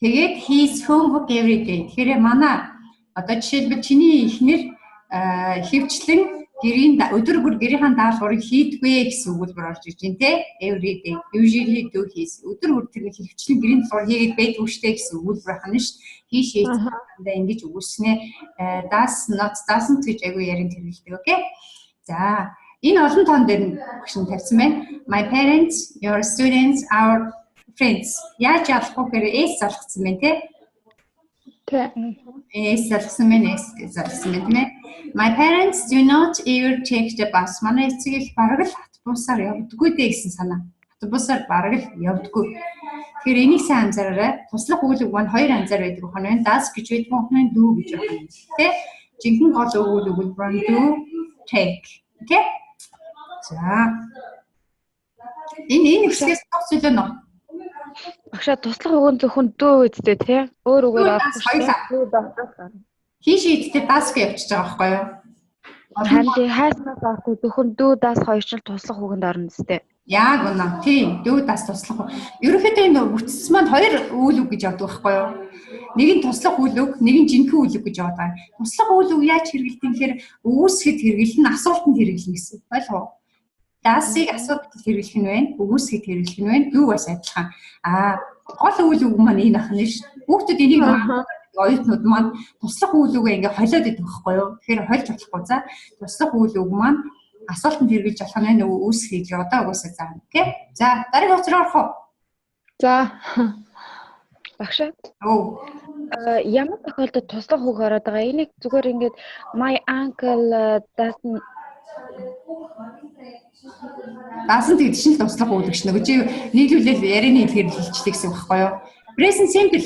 Тэгээд his homework every day. Тэгэхээр манай одоо жишээлбэл чиний эхнэр хөвчлэн гэрийн өдөр бүр гэрийнхаа даалгаврыг хийдгвэ гэсэн өгүүлбэр орж иж байна те. Every day. Usually do his. Өдөр бүр тэр хөвчлэн гэрийн даалгавар хийгээд байдгүй штэ гэсэн өгүүлбэр ахна ш. Хийш дандаа ингэж өгүүлснэ. Doesn't гэж агүй ярин хэрэглэдэг. Окей? За энэ олон тоон дээр нь багш нь тавьсан байна. My parents, your students, our friends. Яаж ялахгүй гэхээр S залгсан байна те. S залгсан байна, S залгсан байна тийм ээ. My parents do not ever take the bus. Манай эцэг их бараг л автобусаар явдаггүй дээ гэсэн санаа. Автобусаар бараг л явдаггүй. Тэгэхээр энийг сайн анзаараарай. Туслах үйл үг маань хоёр анзаар байдаг байна. Das гэж байдаг нь do гэж байна. Тэ? Жинхэнэ гол үйл үг бол do, take. Окей? За. Энэ хэсгээс тооцоолоо нөө. Багшаа туслах үгэн зөвхөн дөө үсттэй тий. Өөр үгээр авахгүй. Хийш идтэй das гэж явчихж байгаа байхгүй юу? Ханди хайснаас авахгүй зөвхөн дөө das хоёр ч туслах үгэнд орно үсттэй. Яг үнэ. Тийм. Do das туслах. Ерөнхийдөө энэ үтс маань хоёр үйл үг гэж явдаг байхгүй юу? Нэг нь туслах үйл үг, нэг нь жинхэнэ үйл үг гэж явдаг. Туслах үйл үг яаж хэрэглэдэг гэхээр өгөөсгөд хэрэглэн, асуултанд хэрэглэн гэсэн. Ойлгов уу? Das-ыг асуултанд хэрэглэх нь байна, өгөөсгөд хэрэглэх нь байна. Юу бас адилхан. Гол үйл үг маань энэ ахна ш. Хүүхдүүд энийг оюутнууд маань туслах үйл үгээ ингээ холиод идэх байхгүй юу? Тэгэхээр хольж болохгүй. За туслах үйл үг маань асуултанд хэрэглэж болох нь байна, өгөөсгөд одоо өгөөсөө заана. Окей? За дараагийн хоцроо орох уу? За. Багшаа. Оо. Ямар тохиолдолд туслах үг ороод байгаа? Энийг зүгээр ингээд my uncle doesn't гэдэг чинь туслах үг гэж нэг чи нийлүүлэл ярианы хэлээр хэлчихдэг гэсэн үг байхгүй юу? Present simple.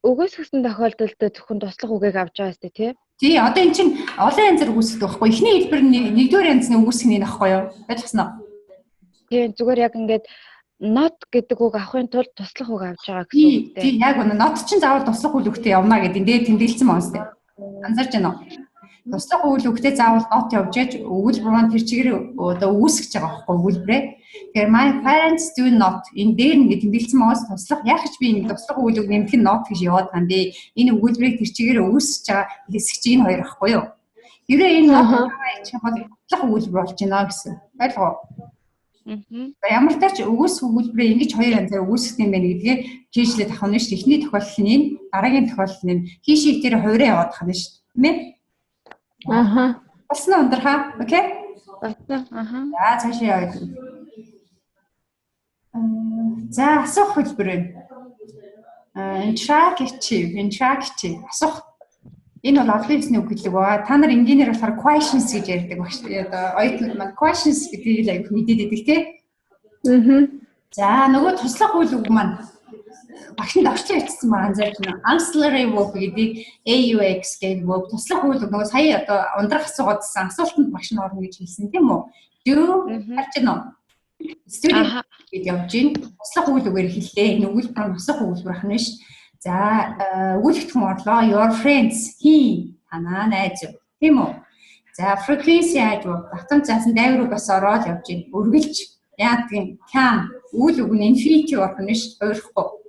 Өгөөсгсөн тохиолдолд зөвхөн туслах үгийг авч байгаа сте тий? Тий, одоо эн чинь олон янзаар үүсгдэг байхгүй. Эхний хэлбэр нь нэгдүгээр янзны үүсгэх нь байхгүй юу? Ойлгосон уу? Тий, зүгээр яг ингээд not гэдэг үг авахын тулд туслах үг авч байгаа гэсэн үг дээ. Тий, яг үнэ. Not чинь заавал туслах үйл үгтэй явна гэдэг энэ тэмдэглэсэн байна сте. Анзаарч байна уу? Туслах үйл үгтэй заавал not явж яж өгүүлбэр маань тэр чигээр одоо үүсгэж байгаа байхгүй өгүүлбэрээ. Тэгэхээр my parents do not энэ дээр ингэ тэмдэглэсэн байгаас туслах яг ч би ингэ туслах үйл үг нэмэх нь not гэж яваад байгаа юм бэ. Энэ өгүүлбэрийг тэр чигээр үүсгэж байгаа хэсэгч энэ хоёр ахгүй юу? Тэрээ энэ not чинь туслах үйлбэр болж байна гэсэн. Ойлгов уу? Ямар ч тач өгөөс өгүүлбэрээ ингэж хоёр янзаар үүсгэх юм байна гэдгээ жийжлээд авах нь шүү. Эхний тохиолдол нь энэ, дараагийн тохиолдол нь хийшийг тэр хоёроо яваад байгаа юм шүү. Тэ мэ? Болсон ундрахаа. Окей? Болсон. За цаашаа яваад. За асуух хэлбэр байна. Interactive. Асуух. Энэ бол олон хэлний үг хэллэг ба. Та нар энгийнээр болохоор questions гэж ярьдаг багш. Одоо оюутнууд маань questions гэдгийг аяг мэдээд идэг тий. За нөгөө туслах үйл үг маань багшинд орчин бичсэн маань анзаарч байна. Auxiliary verb гэдэг AUX гэдэг verb туслах үйл үг нөгөө сая одоо ундрах асуугаадсан асуултанд багш нь орно гэж хэлсэн тийм үү? Do харж байна уу? Student гэж явж гин туслах үйл үгээр хэллээ. Энэ өгүүлбэр нь туслах өгүүлбэр ахна ш. За өгүүлбэртхэн орлоо. Your friends танаа найз тийм үү? За frequency adverb давтан заасан дайвар бас ороод явж гин өргөлж яадгийн can үйл үг нь infinitive орно ш. Ойлгохгүй.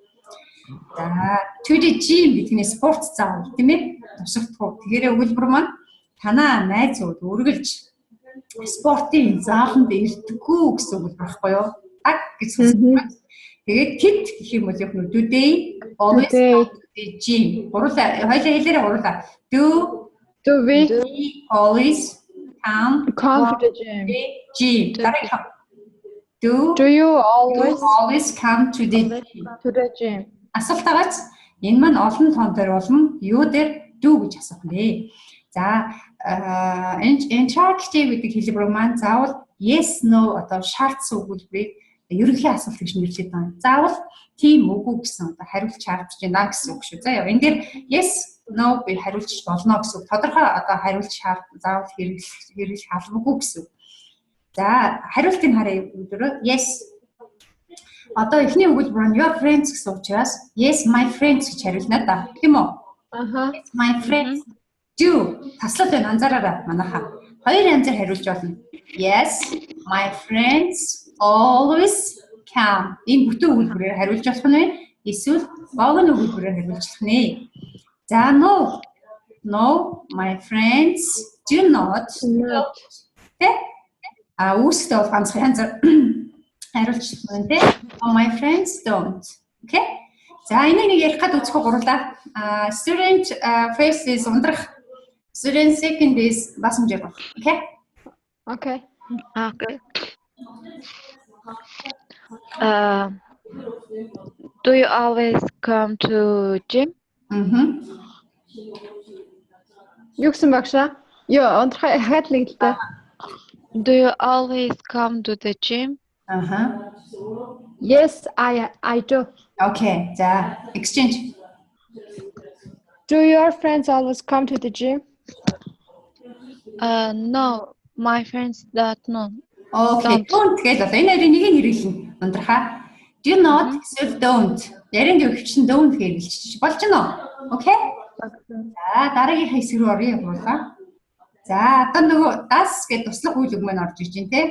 За to the gym гэдгний спорт заавал тийм ээ тусагдах. Тэгэхээр өгүүлбэр маань танаа найзууд өргөлж спортын зааланд ирдэггүй гэсэн үг байхгүй юу? Аг гэж хэлсэн. Тэгээд kid гэх юм бол яг нь today always go to the gym. Хоёулаа хэлээрээ do we always come to the gym. Do you always come to the gym? Асуултаагач энэ маань олон тоон дээр болно. Юу дээр do гэж асуух нэ. За interactive гэдэг хэлбэр маань заавал yes no одоо шаардсан өгүүлбэрийг ерөнхий асуулт гэж нэрлэдэг байна. Заавал тийм үгүй гэсэн одоо хариулт шаардж байна гэсэн үг шүү. За яа энэ дээр yes no би хариулж болно гэсэн үг. Тодорхой одоо хариулт заавал хэрэглэх албагүй гэсэн үг. За хариултыг харъя өдрөө yes. Одоо эхний өгүүлбэр нь your friends гэсэн учраас yes my friends гэж хариулна да. Тийм үү? Yes my friends do таслал байна анзаараарай манайхаа. Хоёр янзаар хариулж болно. Yes my friends always come. Энэ бүтэн өгүүлбэрээр хариулж болох нь вэ? Эсвэл богино өгүүлбэрээр хариулж болох нэ. За no my friends do not. Тэ? Үүсгтэй бол ганц янзаар хариулж байна те. My friends don't. Okay? За энийг нэг ярих гад үзэхгүй гурлаа. Student first is ундрах. Student second is басамжиг. Okay? Okay. Do you always come to gym? Юу гэсэн багшаа? Йоо, ундрах хаад л л та. Do you always come to the gym? Yes, I do. Okay, the exchange. Do your friends always come to the gym? No, my friends don't. Okay, don't гэдэг одоо энэ хоёрын нэг нь хэрэглэн ундрахаа. Do not эсвэл don't. Ярин гэвч don't гэж хэлчих болж байна уу? Okay? За дараагийн хэсэг рүү оръё гурлаа. За одоо нөгөө das гэдэг туслах үйл үг маань орж иж байна те.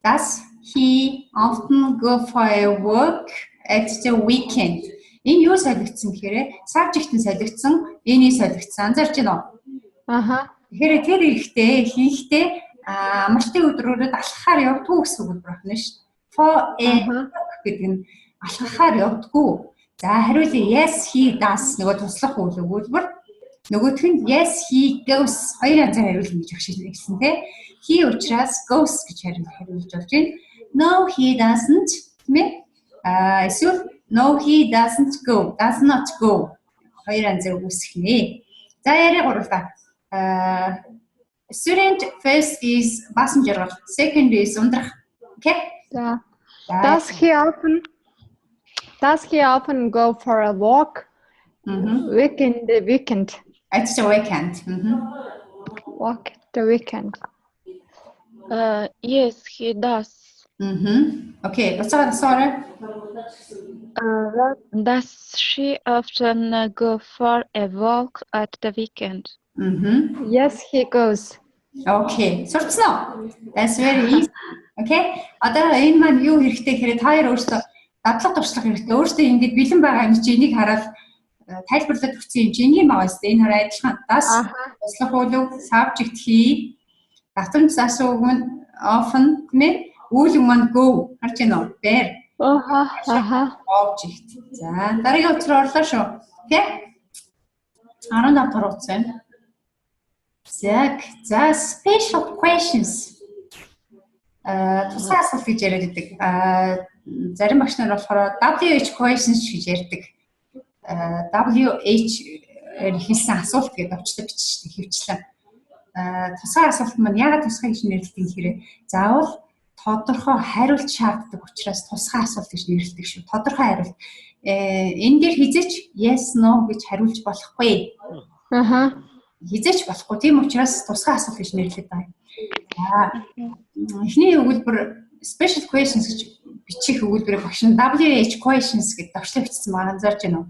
Does he often go for a walk at the weekend? Энэ юу солигдсон гэхээр subject нь солигдсон, энэ солигдсон. Анзаарч байна уу? Аха. Тэгэхээр тэр ихтэй хийхдээ амралтын өдрүүдэд алхахаар явдггүй гэсэн үг байна шүү дээ. For a гэдэг нь алхахаар явдггүй. За хариулъя yes he does нөгөө туслах өгүүлбэр. Нөгөөх нь yes he goes. Хоёр янзаар хариулна гэж хэлсэн тийм. He учраас goes гэж хариулж болж байна. No he doesn't тийм ээ. Эсвэл no he doesn't go. Does not go. Хоёр янзаар үүсэх нэ. За яриа гурлаа. Student first is passenger, second is ундрах. Okay? За. Does he often go for a walk? Weekend. It's the weekend. Walk the weekend. Yes, he does. Okay, what's the sorry? Does she often go for a walk at the weekend? Yes, he goes. Okay, сурцсан. That's very easy. Okay. Одоо энэ маань юу хэрэгтэй гэхээр та хоёр өөрсдөө дадлага туршлага хэрэгтэй. Өөрсдөө ингэж бэлэн байгаа юм чи энийг хараад тайлбарлаад өгсөн юм чи энийг маавс. Энэ хараа адилхан. Das туслах үйл subject he давтамж засууг нь often тийм үйл маань go харж байна уу? Bear. Object. За дараагийн утгаар орлоо шүү. Okay? 15 дахь утсан. За special questions. Тусгай асуулт гэж яриад байдаг. Зарим багш нар болохоор WH questions гэж ярьдаг. WH хийсэн асуулт гэдэг өвчлөг бичсэн хэвчлэн. Тусгай асуулт маань яагаад тусгай гэж нэрлэдэг гэхээр заавал тодорхой хариулт шаарддаг учраас тусгай асуулт гэж нэрлэдэг шүү. Тодорхой хариулт. Энэ дээр хизээч yes no гэж хариулж болохгүй. Хизээч болохгүй. Тийм учраас тусгай асуулт гэж нэрлэдэг байна. Эхний өгүүлбэр special questions гэж бичих өгүүлбэрийг багш нь WH questions гэдэг давчлаа бичсэн байгаа анзаарч байна уу?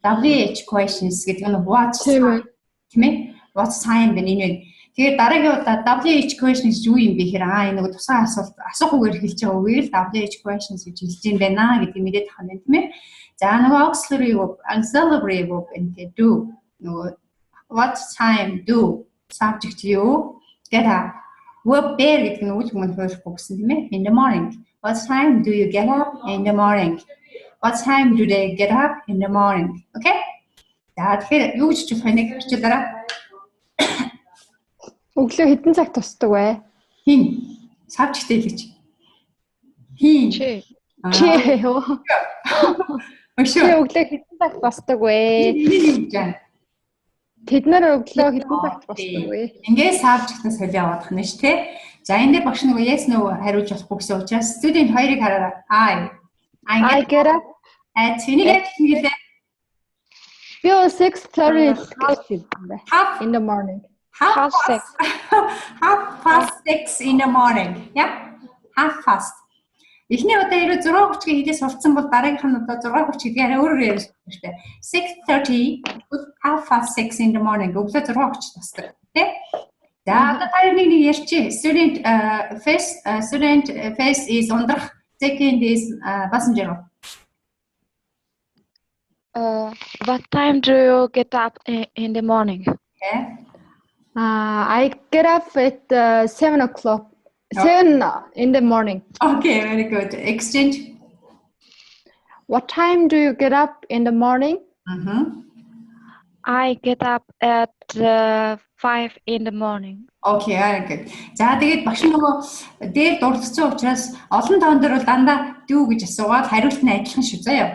WH questions гэдэг нь what тийм ээ? What time байна энэ. Тэгээд дараагийн удаа WH questions юу юм бэ гэхээр энэ нэг тусгай асуулт асуух үгээр хэлж байгаа үгийг WH questions гэж хэлж юм байна гэдгийг мэдээд тахна тийм ээ. За нөгөө auxiliary verb энэ do нөгөө what time do subject you get up. What bear гэдэг нь үйл хүмүн хөрөхгүй гэсэн тийм ээ. In the morning. What time do you get up in the morning? What time do they get up in the morning? Okay? За тэгэхээр юу гэж хэлэх вэ? Нэг хэлчихлээрээ. Өглөө хэдэн цаг тусдаг вэ? Хин. Subject хэлж. Хин. Чи. Өшөө. Өглөө хэдэн цаг тусдаг вэ? Тэд нар өглөө хэдэн цаг тусдаг вэ? Ингээд subject-аас хөл яваадах нь ш тий. За энэ дээр багш нөгөө yes no хариулж болохгүй гэсэн учраас student хоёрыг хараарай. I get up at энийг хэлээ. Би 6:30 in the morning. Half past 6 in the morning. Yep. Half past. Эхний удаа ирээ 6:30-гийн хилээ сурцсан бол дараагийнх нь удаа 6:30 гэдгээр өөрөөр ярьж байна шүү дээ. 6:30 half past 6 in the morning. Өглөө 6:30 тусдаг. Тэ? За одоо та нэг ярьчих. Student first is ундрах. Second is passenger. What time do you get up in the morning? Okay. I get up at 7 o'clock. 7 in the morning. Okay, very good. Exchange. What time do you get up in the morning? I get up at 5 in the morning. Okay, very good. За тэгээд багш нөгөө дээр дурдсан учраас олон тоон дээр бол дандаа do гэж асуугаад хариулт нь адилхан шүү заяа.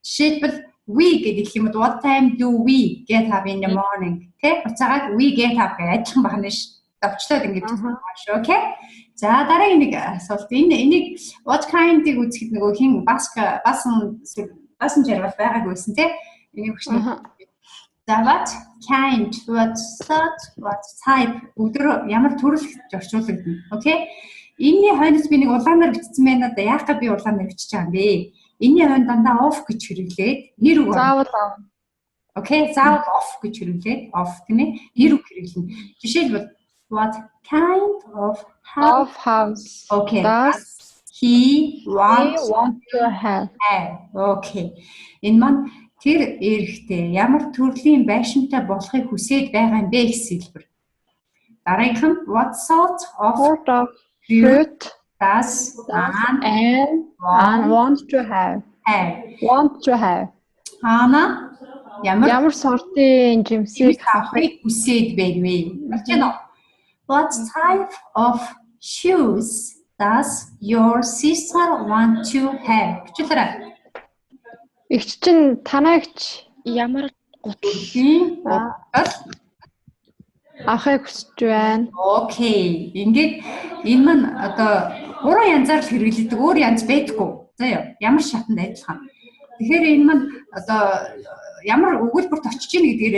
Жишээлбэл we гэдэг юм бол what time do we get up in the morning? Тэ? Уцаагаад we get up гэж адилхан байна ш. Давчлаад ингэж байна шүү. Okay? За дараагийн нэг асуулт. Энийг what kind-ийг үзэхэд нөгөө хин басан жаргал байгаагүй байсан тэ? Энийг багш. За what kind, what sort, what type өдөр ямар төрөл орчуулагдана. Okay? Энийний хойноос би нэг улаанаар бичсэн байна. Одоо яах гэж би улаанаар бичиж байгаа юм бэ? Энийний хойно дандаа off гэж хэрэглээд нэр үг. Заавал окей, заавал off гэж хэрэглээд off тийм ээ. Нэр үг хэрэглэнэ. Жишээлбэл What kind of house Okay. does he want to have? Okay. Энэ маань тэр эрэгтэй ямар төрлийн байшинтай болохыг хүсэж байгаа юм бэ гэсэн хэлбэр. Дараагийнх нь what sort of fruit does Anne want to have? Want to have. Ана ямар сортын жимсийг авахыг хүсэж байна вэ? Тэгвэл what type of shoes does your sister want to have? Гэвчлээ. Игч чинь танаагч ямар гутлын авахыг хүсэж байна? Окей. Ингээд энэ маань одоо 3 янзаар л хэрэглэдэг, өөр янз байдаггүй. Заяа. Ямар шатанд адилхан. Тэгэхээр энэ маань одоо ямар өгүүлбэрт очиж ийн гэдгээр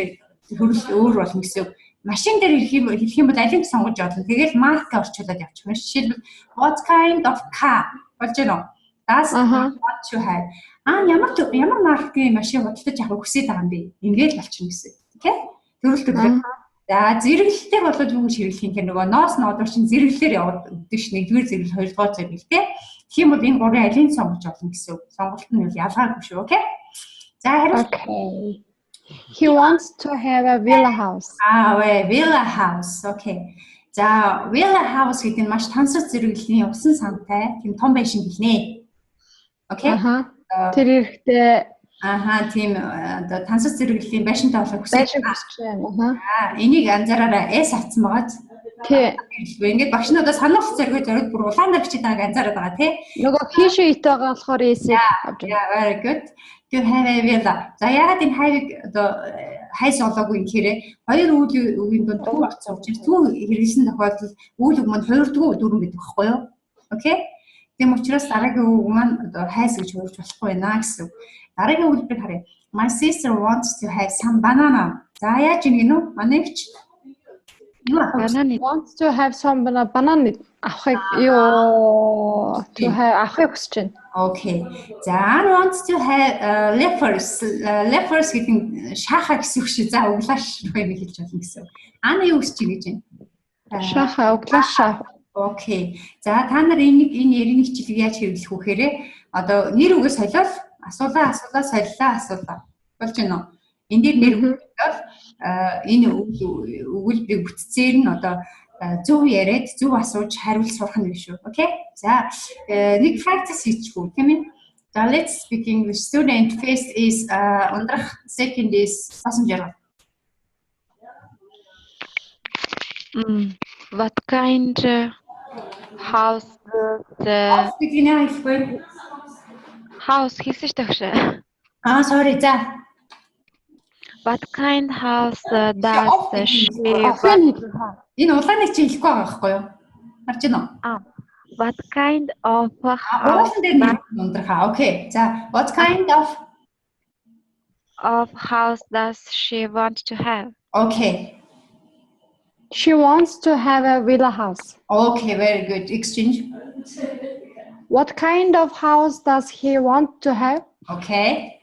хөрөл өөр болно гэсэн үг. Машин дээр хэлэх юм бол алийг сонгож явуулна. Тэгээд марк орчуулад явчих юм. Жишээлбэл what kind of car болж байна уу? Does want to have. Ямар маркийн машин худалдаж авах хүсэж байгаа юм бэ? Ингээд болчихно гэсэн. Окей? Төрөл. За зэрэглэлтэй болоод юу гэж хэрэглэх юм хэрэг нөгөө ноос нодор чинь зэрэглэлээр яваад өгдөг ш. Нэгдүгээр зэрэглэл, хоёрдугаар зэрэглэл тий. Тэгэх юм бол энэ гурвын алийг сонгож болно гэсэн үг. Сонголт нь бол ялгаагүй шүү, окей? За хариулт. Okay. He wants to have a villa house. Villa house. Okay. За villa house гэдэг нь маш тансаг зэрэглэлийн усан сантай тийм том байшин гэлнэ. Окей? Тэр ихтэй тийм одоо тансаг зэрэглэлийн байшинтай болох хүсэж байна. Энийг анзаараараа S авсан байгааз. Тий. Ингээд багшнуудаа сануулах зориг бүр улаанаар бичиж байгааг анзаараад байгаа тий. Нөгөө хишээ ит байгаа болохоор S-ийг авч байна. Very good. You have a villa. За яагаад энэ хайвыг одоо хайс олоогүй юм хэрэг хоёр үгийн дунд төв орцсон учраас төв хэрэглэсэн тохиолдолд үйл үг маань хоёрдугаар дөрөв гэдэг багхгүй юу? Окей? Тийм учраас дараагийн үг маань одоо хайс гэж хуурж болохгүй байна гэсэн. Дараагийн үйлдэл харъя. My sister wants to have some banana. За яаж юм гинөө? Манайч wants to have some banana авахыг авахыг хүсэж байна. Okay. За Anne wants to have lepers. Lepers гэдэг шахаа гэсэн үг шүү. За углааш руу хэлж болно гэсэн. Анна юу хүсэж гэж байна? Шахаа, углааш шах. Okay. За та нар энэ ярины хичээлийг яаж хэрэглэх вэ гэхээр одоо нэр үгээ солиол асуулаа солилоо. Болж байна уу? Энд дээр нэр өгөөл энэ өгүүлбэрийг бүтцээр нь одоо зөв яриад зөв асууж хариулт сурах нь биш үү. Окей? За нэг practice хийчихв тийм ээ. За let's speak English. Student first is ундрах, second is passenger. What kind house the house хийсэж тагшаа. Sorry за. What kind house does she Энэ улааныг чи хэлэхгүй байгаа байхгүй юу? Харж байна уу? What kind of house Okay. За what kind of house does she want to have? Okay. She wants to have a villa house. Okay, very good. Exchange. What kind of house does he want to have? Okay.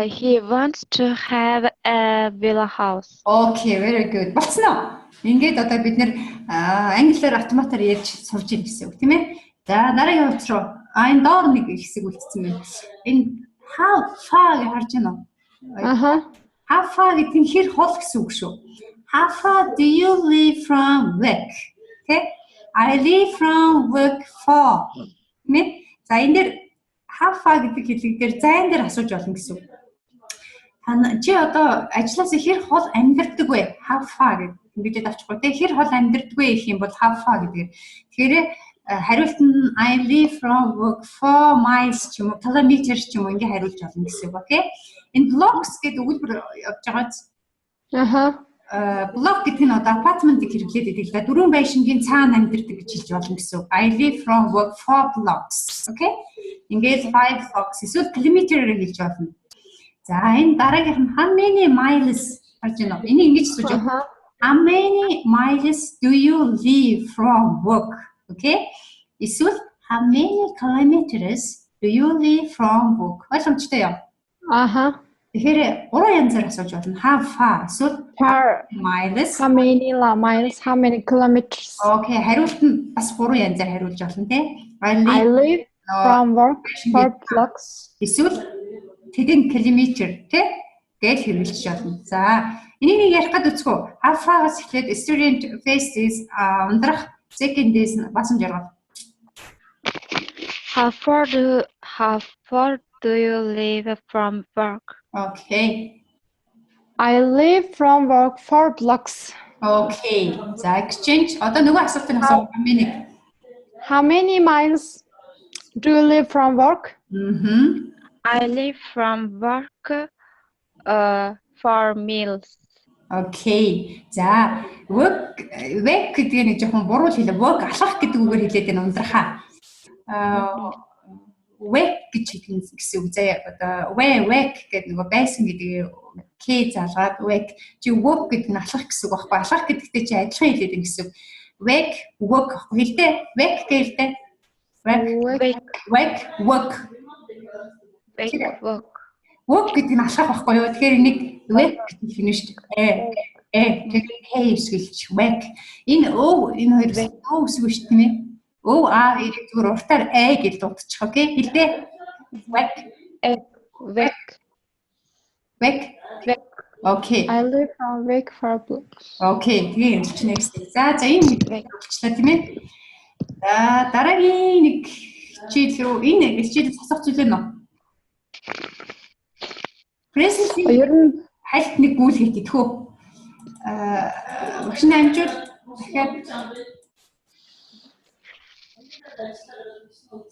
He wants to have a villa house. Okay, very good. Болцсон уу? Ингээд одоо бид нэр англиар автоматар ярьж сурж ийн гэсэн үг тийм ээ. За дараагийн хувьд руу энэ доор нэг хэсэг үлдсэн байна. Энэ how far гэж харж байна уу? How far гэдэг нь хэр хол гэсэн үг шүү. How far do you live from work? Okay? I live from work for. Нэ? За энэ дэр how far гэдэг хэлэг дээр зайн дээр асууж болно гэсэн үг. Чи одоо ажлаас хэр хол амьдардаг вэ? How far гэдэг ингээд авчихгүй те хэр хол амьдардаг вэ гэх юм бол how far гэдэг. Тэгэхээр хариулт нь I live from work 4 miles ч юм уу kilometers ч юм уу ингээд хариулж болно гэсэн үг. Окей? Энэ blocks гэдэг өгүүлбэр явж байгааз. Block гэдэг нь одоо апартментыг хэрэглээд байдаг л да. 4 байшингийн цаана амьдардаг гэж хэлж болно гэсэн үг. I live from work 4 blocks. Окей? Ингээд 5 blocks эсвэл километрээр хэлж болно. За энэ дараагийнх нь how many miles гэж байна. Энийг ингэж асууж байна. How many miles do you live from work? Okay? Эсвэл how many kilometers do you live from work? Ойлгомжтой юу? Тэгэхээр 3 янзаар асууж болно. How far? So Far miles. How many miles? How many kilometers? Okay, хариулт нь бас 3 янзаар хариулж болно те. I live from work 4 blocks. Эсвэл тэгэн километр те гэж хэрэглэж болно. За, энийг ярих гээд үзэх үү? How far-аас эхлээд student faces ундрах second is басан жаргал. How far do you live from work? Okay. I live from work 4 blocks. Okay. За, exchange. Одоо нөгөө асуултын асуух юм. How many miles do you live from work? I live from work 4 miles. Okay. За, work гэдэг нэг жоохон буруу хэлээ. Work алхах гэдэг үгээр хэлээд байна ундрахаа. Work гэж хэлнэ гэсэн үг. За, одоо work гэдэг нөгөө байсан гэдэг K залгаад work чи work гэдэг нь алхах гэсэн үг байхгүй. Алхах гэдэгтэй чи адилхан хэлээд байна гэсэн үг. Work хэлдэ. Work гэдэг Work гэдэг нь алхах байхгүй юу? Тэгэхээр энийг work гэдэг хэлнэ шүү дээ. Тэгэхээр хэлж work. Энэ хоёр үсгүй шүү дээ. Ирэх зүгээр уртаар гэж дуудчих. Окей? Хэлдэ. Work. Okay. I live from work 4 blocks. Okay. Тэгээ хэлчих next. За энэ хэлчихлээ тийм ээ. За дараагийн нэг хичээл рүү энэ хичээл засах зүйл нь Present simple хальт нэг гүйлгээд идэхүү. Багш нь амжуул дахиад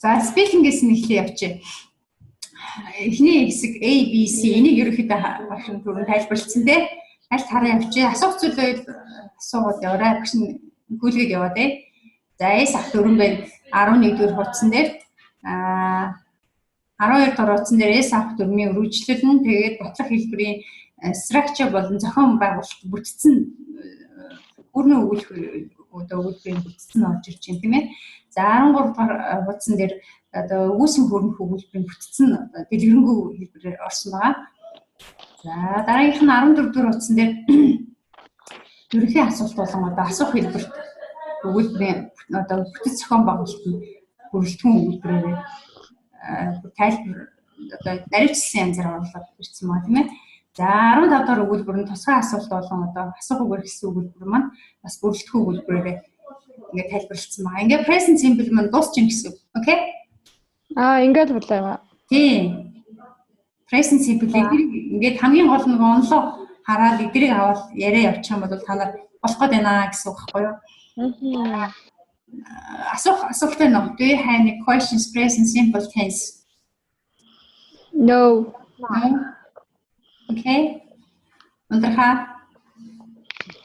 за спеллингээс нь эхлэе явчих. Эхний хэсэг A, B, C энийг ерөөхдөө багш нь түрүүн тайлбарлсан тий. Хальт хараа явчих. Асуух зүйл байвал асуугаад яваарай. Багш нь гүйлгээд яваа тий. За S ах дөрөн байна. 11 дэх хуудсан дээр 12 дахь хуудсан дээр S ах дөрмийн үргэлжлэл нь тэгээд бодлого хэлбэрийн structure болон зохион байгуулалт бүтцэн бүрэн өгүүлбэрийн бүтцэн орж ирж байна тийм ээ. За 13 дахь хуудсан дээр одоо өгүүлсэн хөрөнгө өгүүлбэрийн бүтцэн дэлгэрэнгүй хэлбэрээр орсон байгаа. За дараагийнх нь 14 дахь хуудсан дээр ерөнхий асуулт болон одоо асуух хэлбэрт өгүүлбэрийн одоо бүтэц зохион байгуулалт нь бүрэлдэхүүн өгүүлбэрээр тайлбар одоо наривчлсан янзаар оруулаад ирсэн байна тийм ээ. За 15 дахь өгүүлбэр нь тусгай асуулт болон одоо асуух үгээр хэлсэн өгүүлбэр маань бас бүрэлдэхүүн өгүүлбэрээр ингээд тайлбарлагдсан байна. Ингээд present simple маань дуусчих гэсэн үг. Окей? Ингээд болоо. Тийм. Present simple ингээд хамгийн гол нэг онлоо хараад эдрийг аваад яриа явуучих юм бол та нар болох гээд байна гэсэн үг байхгүй юу? Асуулт байна уу? Do you have any questions present simple tense? No. Okay. Underha?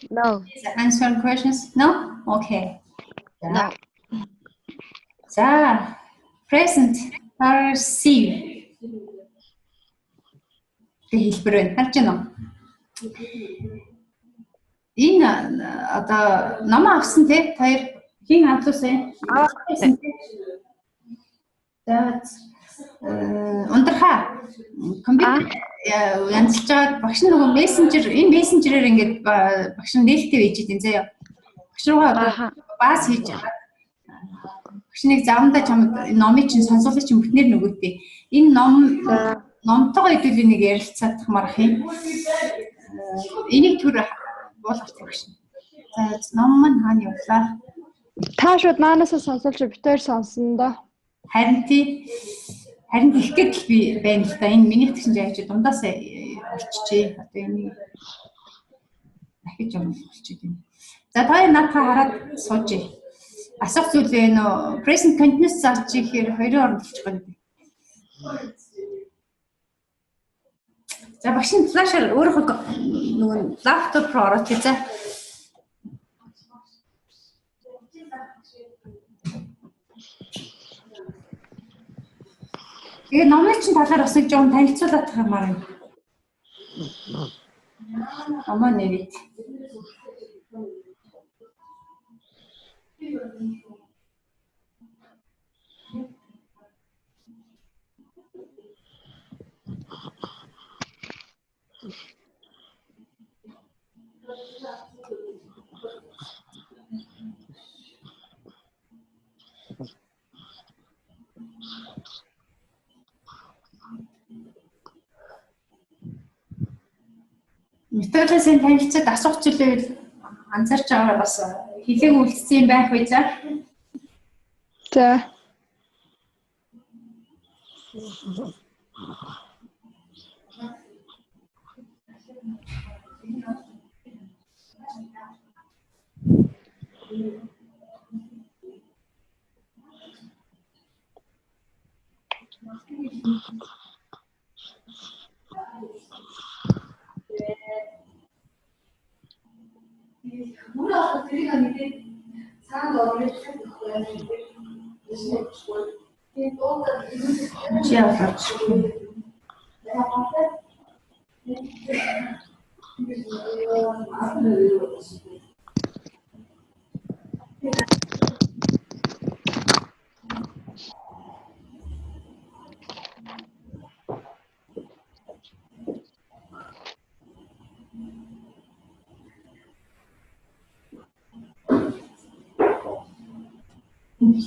No. Answer questions? No? Okay. No. So, present perceive. Хэлбэр байна. Харж байна уу? Энэ одоо номоо авсан тий хоёр хин авлуулсан. За ундрахаа компьютер янзлж байгаа багш нөгөө мессенжер энэ мессенжерээр ингээд багш нь нээлттэй байж идэв заяа. Багш руугаа баас хийж байгаа. Багш нэг завандаа чамд номыг чинь сонсуулах чинь бүтнээр нөгөөтэй. Энэ номтойгоо хэдүүл нэг ярилцах марах юм. Энийг түр болгох багш. За ном маань хаана явлаа? Та шууд маанасаа сонсолж битээр сонсон да. Харин их гэдэл би байна л да. Энэ миний тэгсэн яаж дундаас орчижээ. Одоо энийг дахиж болчиход байна. За та надад хараад суужээ. Асуух зүйл вэ нөө present continuous зарч ихээр хоёрын оронд болчих гээд. За багш нь флашаар өөрөө нөгөө лаптоп руу ороод за. Тэгээ номын чинь талаар бас нэг жоон танилцуулаад тах юмар юм. Номоо нэрээ. Методикийн танилцаад асуух зүйлээ анзаарч байгаараа бас хэлээг үлдсэн байх үү за. За.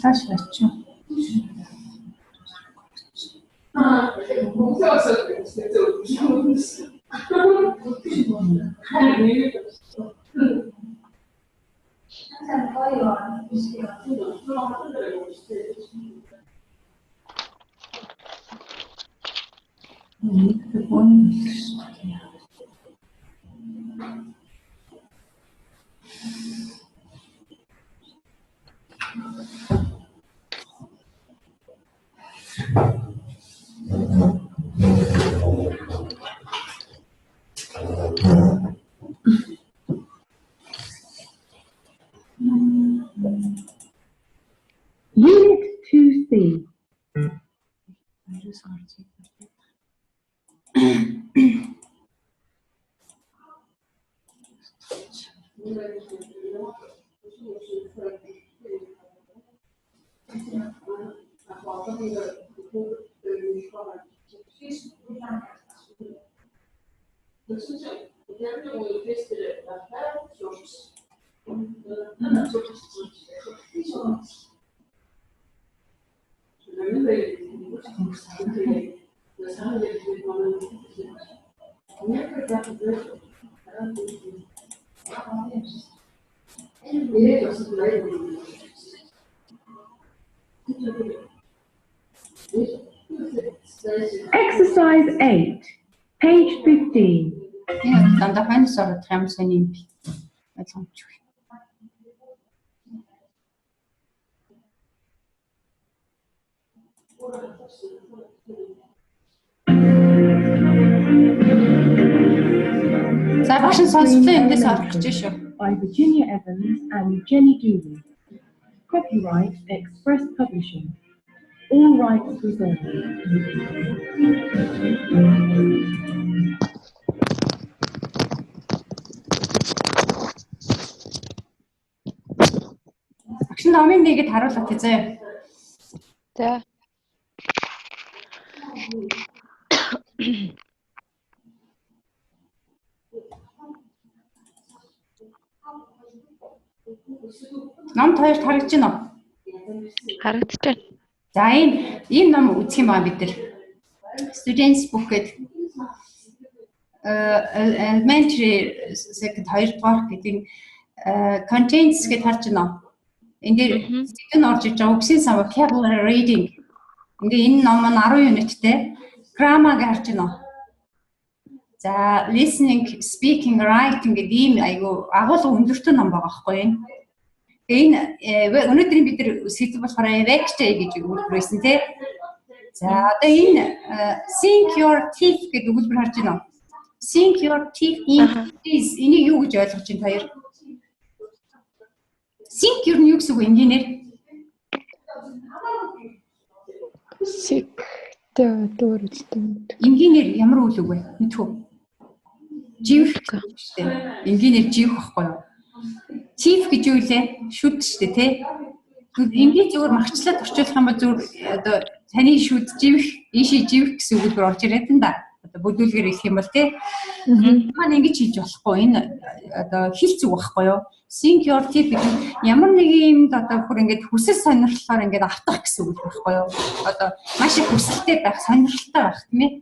Флаш авчих. Unit 2C. Exercise 8, page 15. Энэ дандаа ханьс орох юм сони юм. Ойлгомжгүй. За башин сонсолтой эндээс орох гэж шүү. By Virginia Evans and Jenny Dooley. Copyright Express Publishing. All rights reserved. Багш номын нэгэд харуулах тийм. За. Номд хоёрт харагдаж байна уу? Харагдаж байна. За ийм ном үзэх юм байна бид нар. Students book гэдэг elementary second 2 дугаар гэдэг contents гэж харж байна. Энд дээр сэтгэн орж иж байгаа үгсийн сан vocabulary reading. Ингээ энэ ном нь 10 unitтэй. Grammar гэж харж байна. За listening, speaking, writing гэдэг ийм айгу агуулга өндөртэй ном байгаа байхгүй юу? Энэ өнөөдөр бид нар сэдв болохоор vector гэж өгүүлбэрсэн тий. За одоо энэ sink your teeth гэдэг өгүүлбэр харж байна уу? Sink your teeth in please. Энийг юу гэж ойлгож байна таяр? Sink юу гэсэн үг энгийнээр? Sink дөрөлтөнд. Энгийнээр ямар үйл үг вэ? Мэдхүү. Живх гэжтэй. Энгийнээр живх байхгүй юу? Chief гэж юу лээ? Шүд штэ тий. Энгийн зүгээр магчлаад орчуулах юм бол зүгээр одоо таны шүд живх, ийшээ живх гэсэн үгээр орж ирээд энэ да. Одоо бүдүүлгээр хэлэх юм бол тий. Маань ингэж хийж болохгүй. Энэ одоо хэл зүг байхгүй юу? Sink your teeth гэдэг ямар нэг юмд одоо бүр ингэж хүсэл сонирхлоор ингэж автах гэсэн үг байхгүй юу? Одоо маш их хүсэлтэй байх, сонирхолтой байх тийм ээ.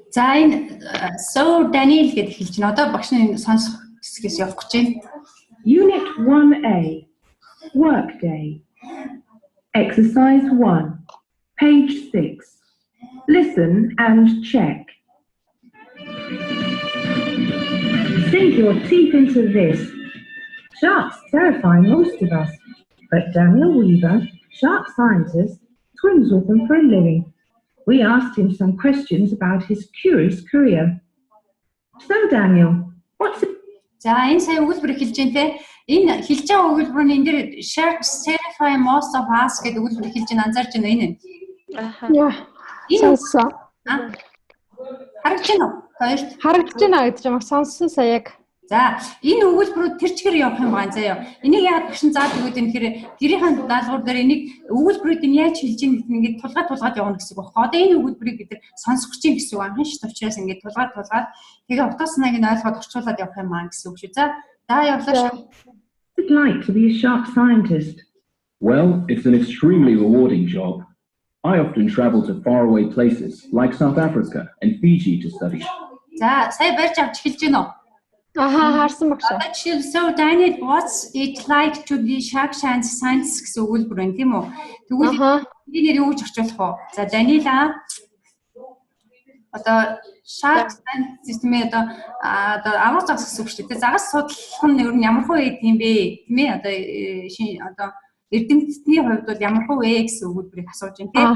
За энэ so Daniel гэдэг хэлж байна. Одоо багш нь сонсох хэсгээс явах гэж байна. Unit 1A, Workday. Exercise 1, page 6. Listen and check. Sink your teeth into this. Sharks terrify most of us, but Daniel Weaver, shark scientist, swims with them for a living. We asked him some questions about his curious career. So Daniel, what's it? За энэ сая өгүүлбэр хэлж байна те. Энэ хэлж байгаа өгүүлбэр нь энэ дэр sharks terrify most of us гэдэг өгүүлбэр хэлж байна. Анзаарч байна энэ. Яа. Сонсоо. Харагдаж байна уу? Хоёрт харагдаж байна гэж юм сонссон саяг. За энэ өгүүлбэрүүд тэр чигээр явах юм байна заяа. Энийг яагаад багш нь заадаг гэдэг нь хэрэг гэрийнхэн даалгавар дээр энийг өгүүлбэрүүд нь яаж хэлж ийн гэдэг нь ингээд тулгаад явна гэсэн үг байна. Одоо энэ өгүүлбэрийг бид сонсох гэж юм гэсэн үг анхан шít учраас ингээд тулгаад тэгээ утга санааг нь ойлгоод орчуулад явах юм аа гэсэн үг шүү. За явлаа шүү. What's it like to be a shark scientist? Well, it's an extremely rewarding job. I often travel to faraway places like South Africa and Fiji to study. За сая барьж авч хэлж гэнэ үү? Харсан багш. So Daniel, what's it like to be shark scientist гэсэн өгүүлбэр байна тийм үү? Тэгвэл энэ нэр юу гэж орчуулах вэ? За Daniel одоо shark scientist мэ одоо авах загас гэсэн үг шүү дээ. Загас судлах нь ер нь ямар хөө юм бэ? Тийм ээ одоо эрдэмтдийн хувьд бол ямар хөө вэ гэсэн өгүүлбэрийг асууж байна тийм.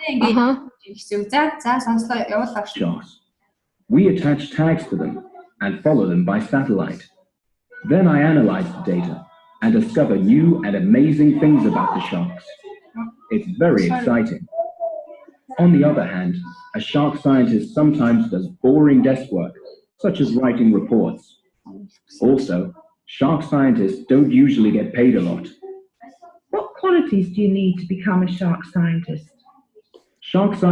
Ингээд гэсэн үг. За сонслоо явуулаа шүү. We attach tags to them and follow them by satellite. Then I analyze the data and discover new and amazing things about the sharks. It's very exciting. On the other hand, a shark scientist sometimes does boring desk work, such as writing reports. Also, shark scientists don't usually get paid a lot. What qualities do you need to become a shark scientist? Shark scientists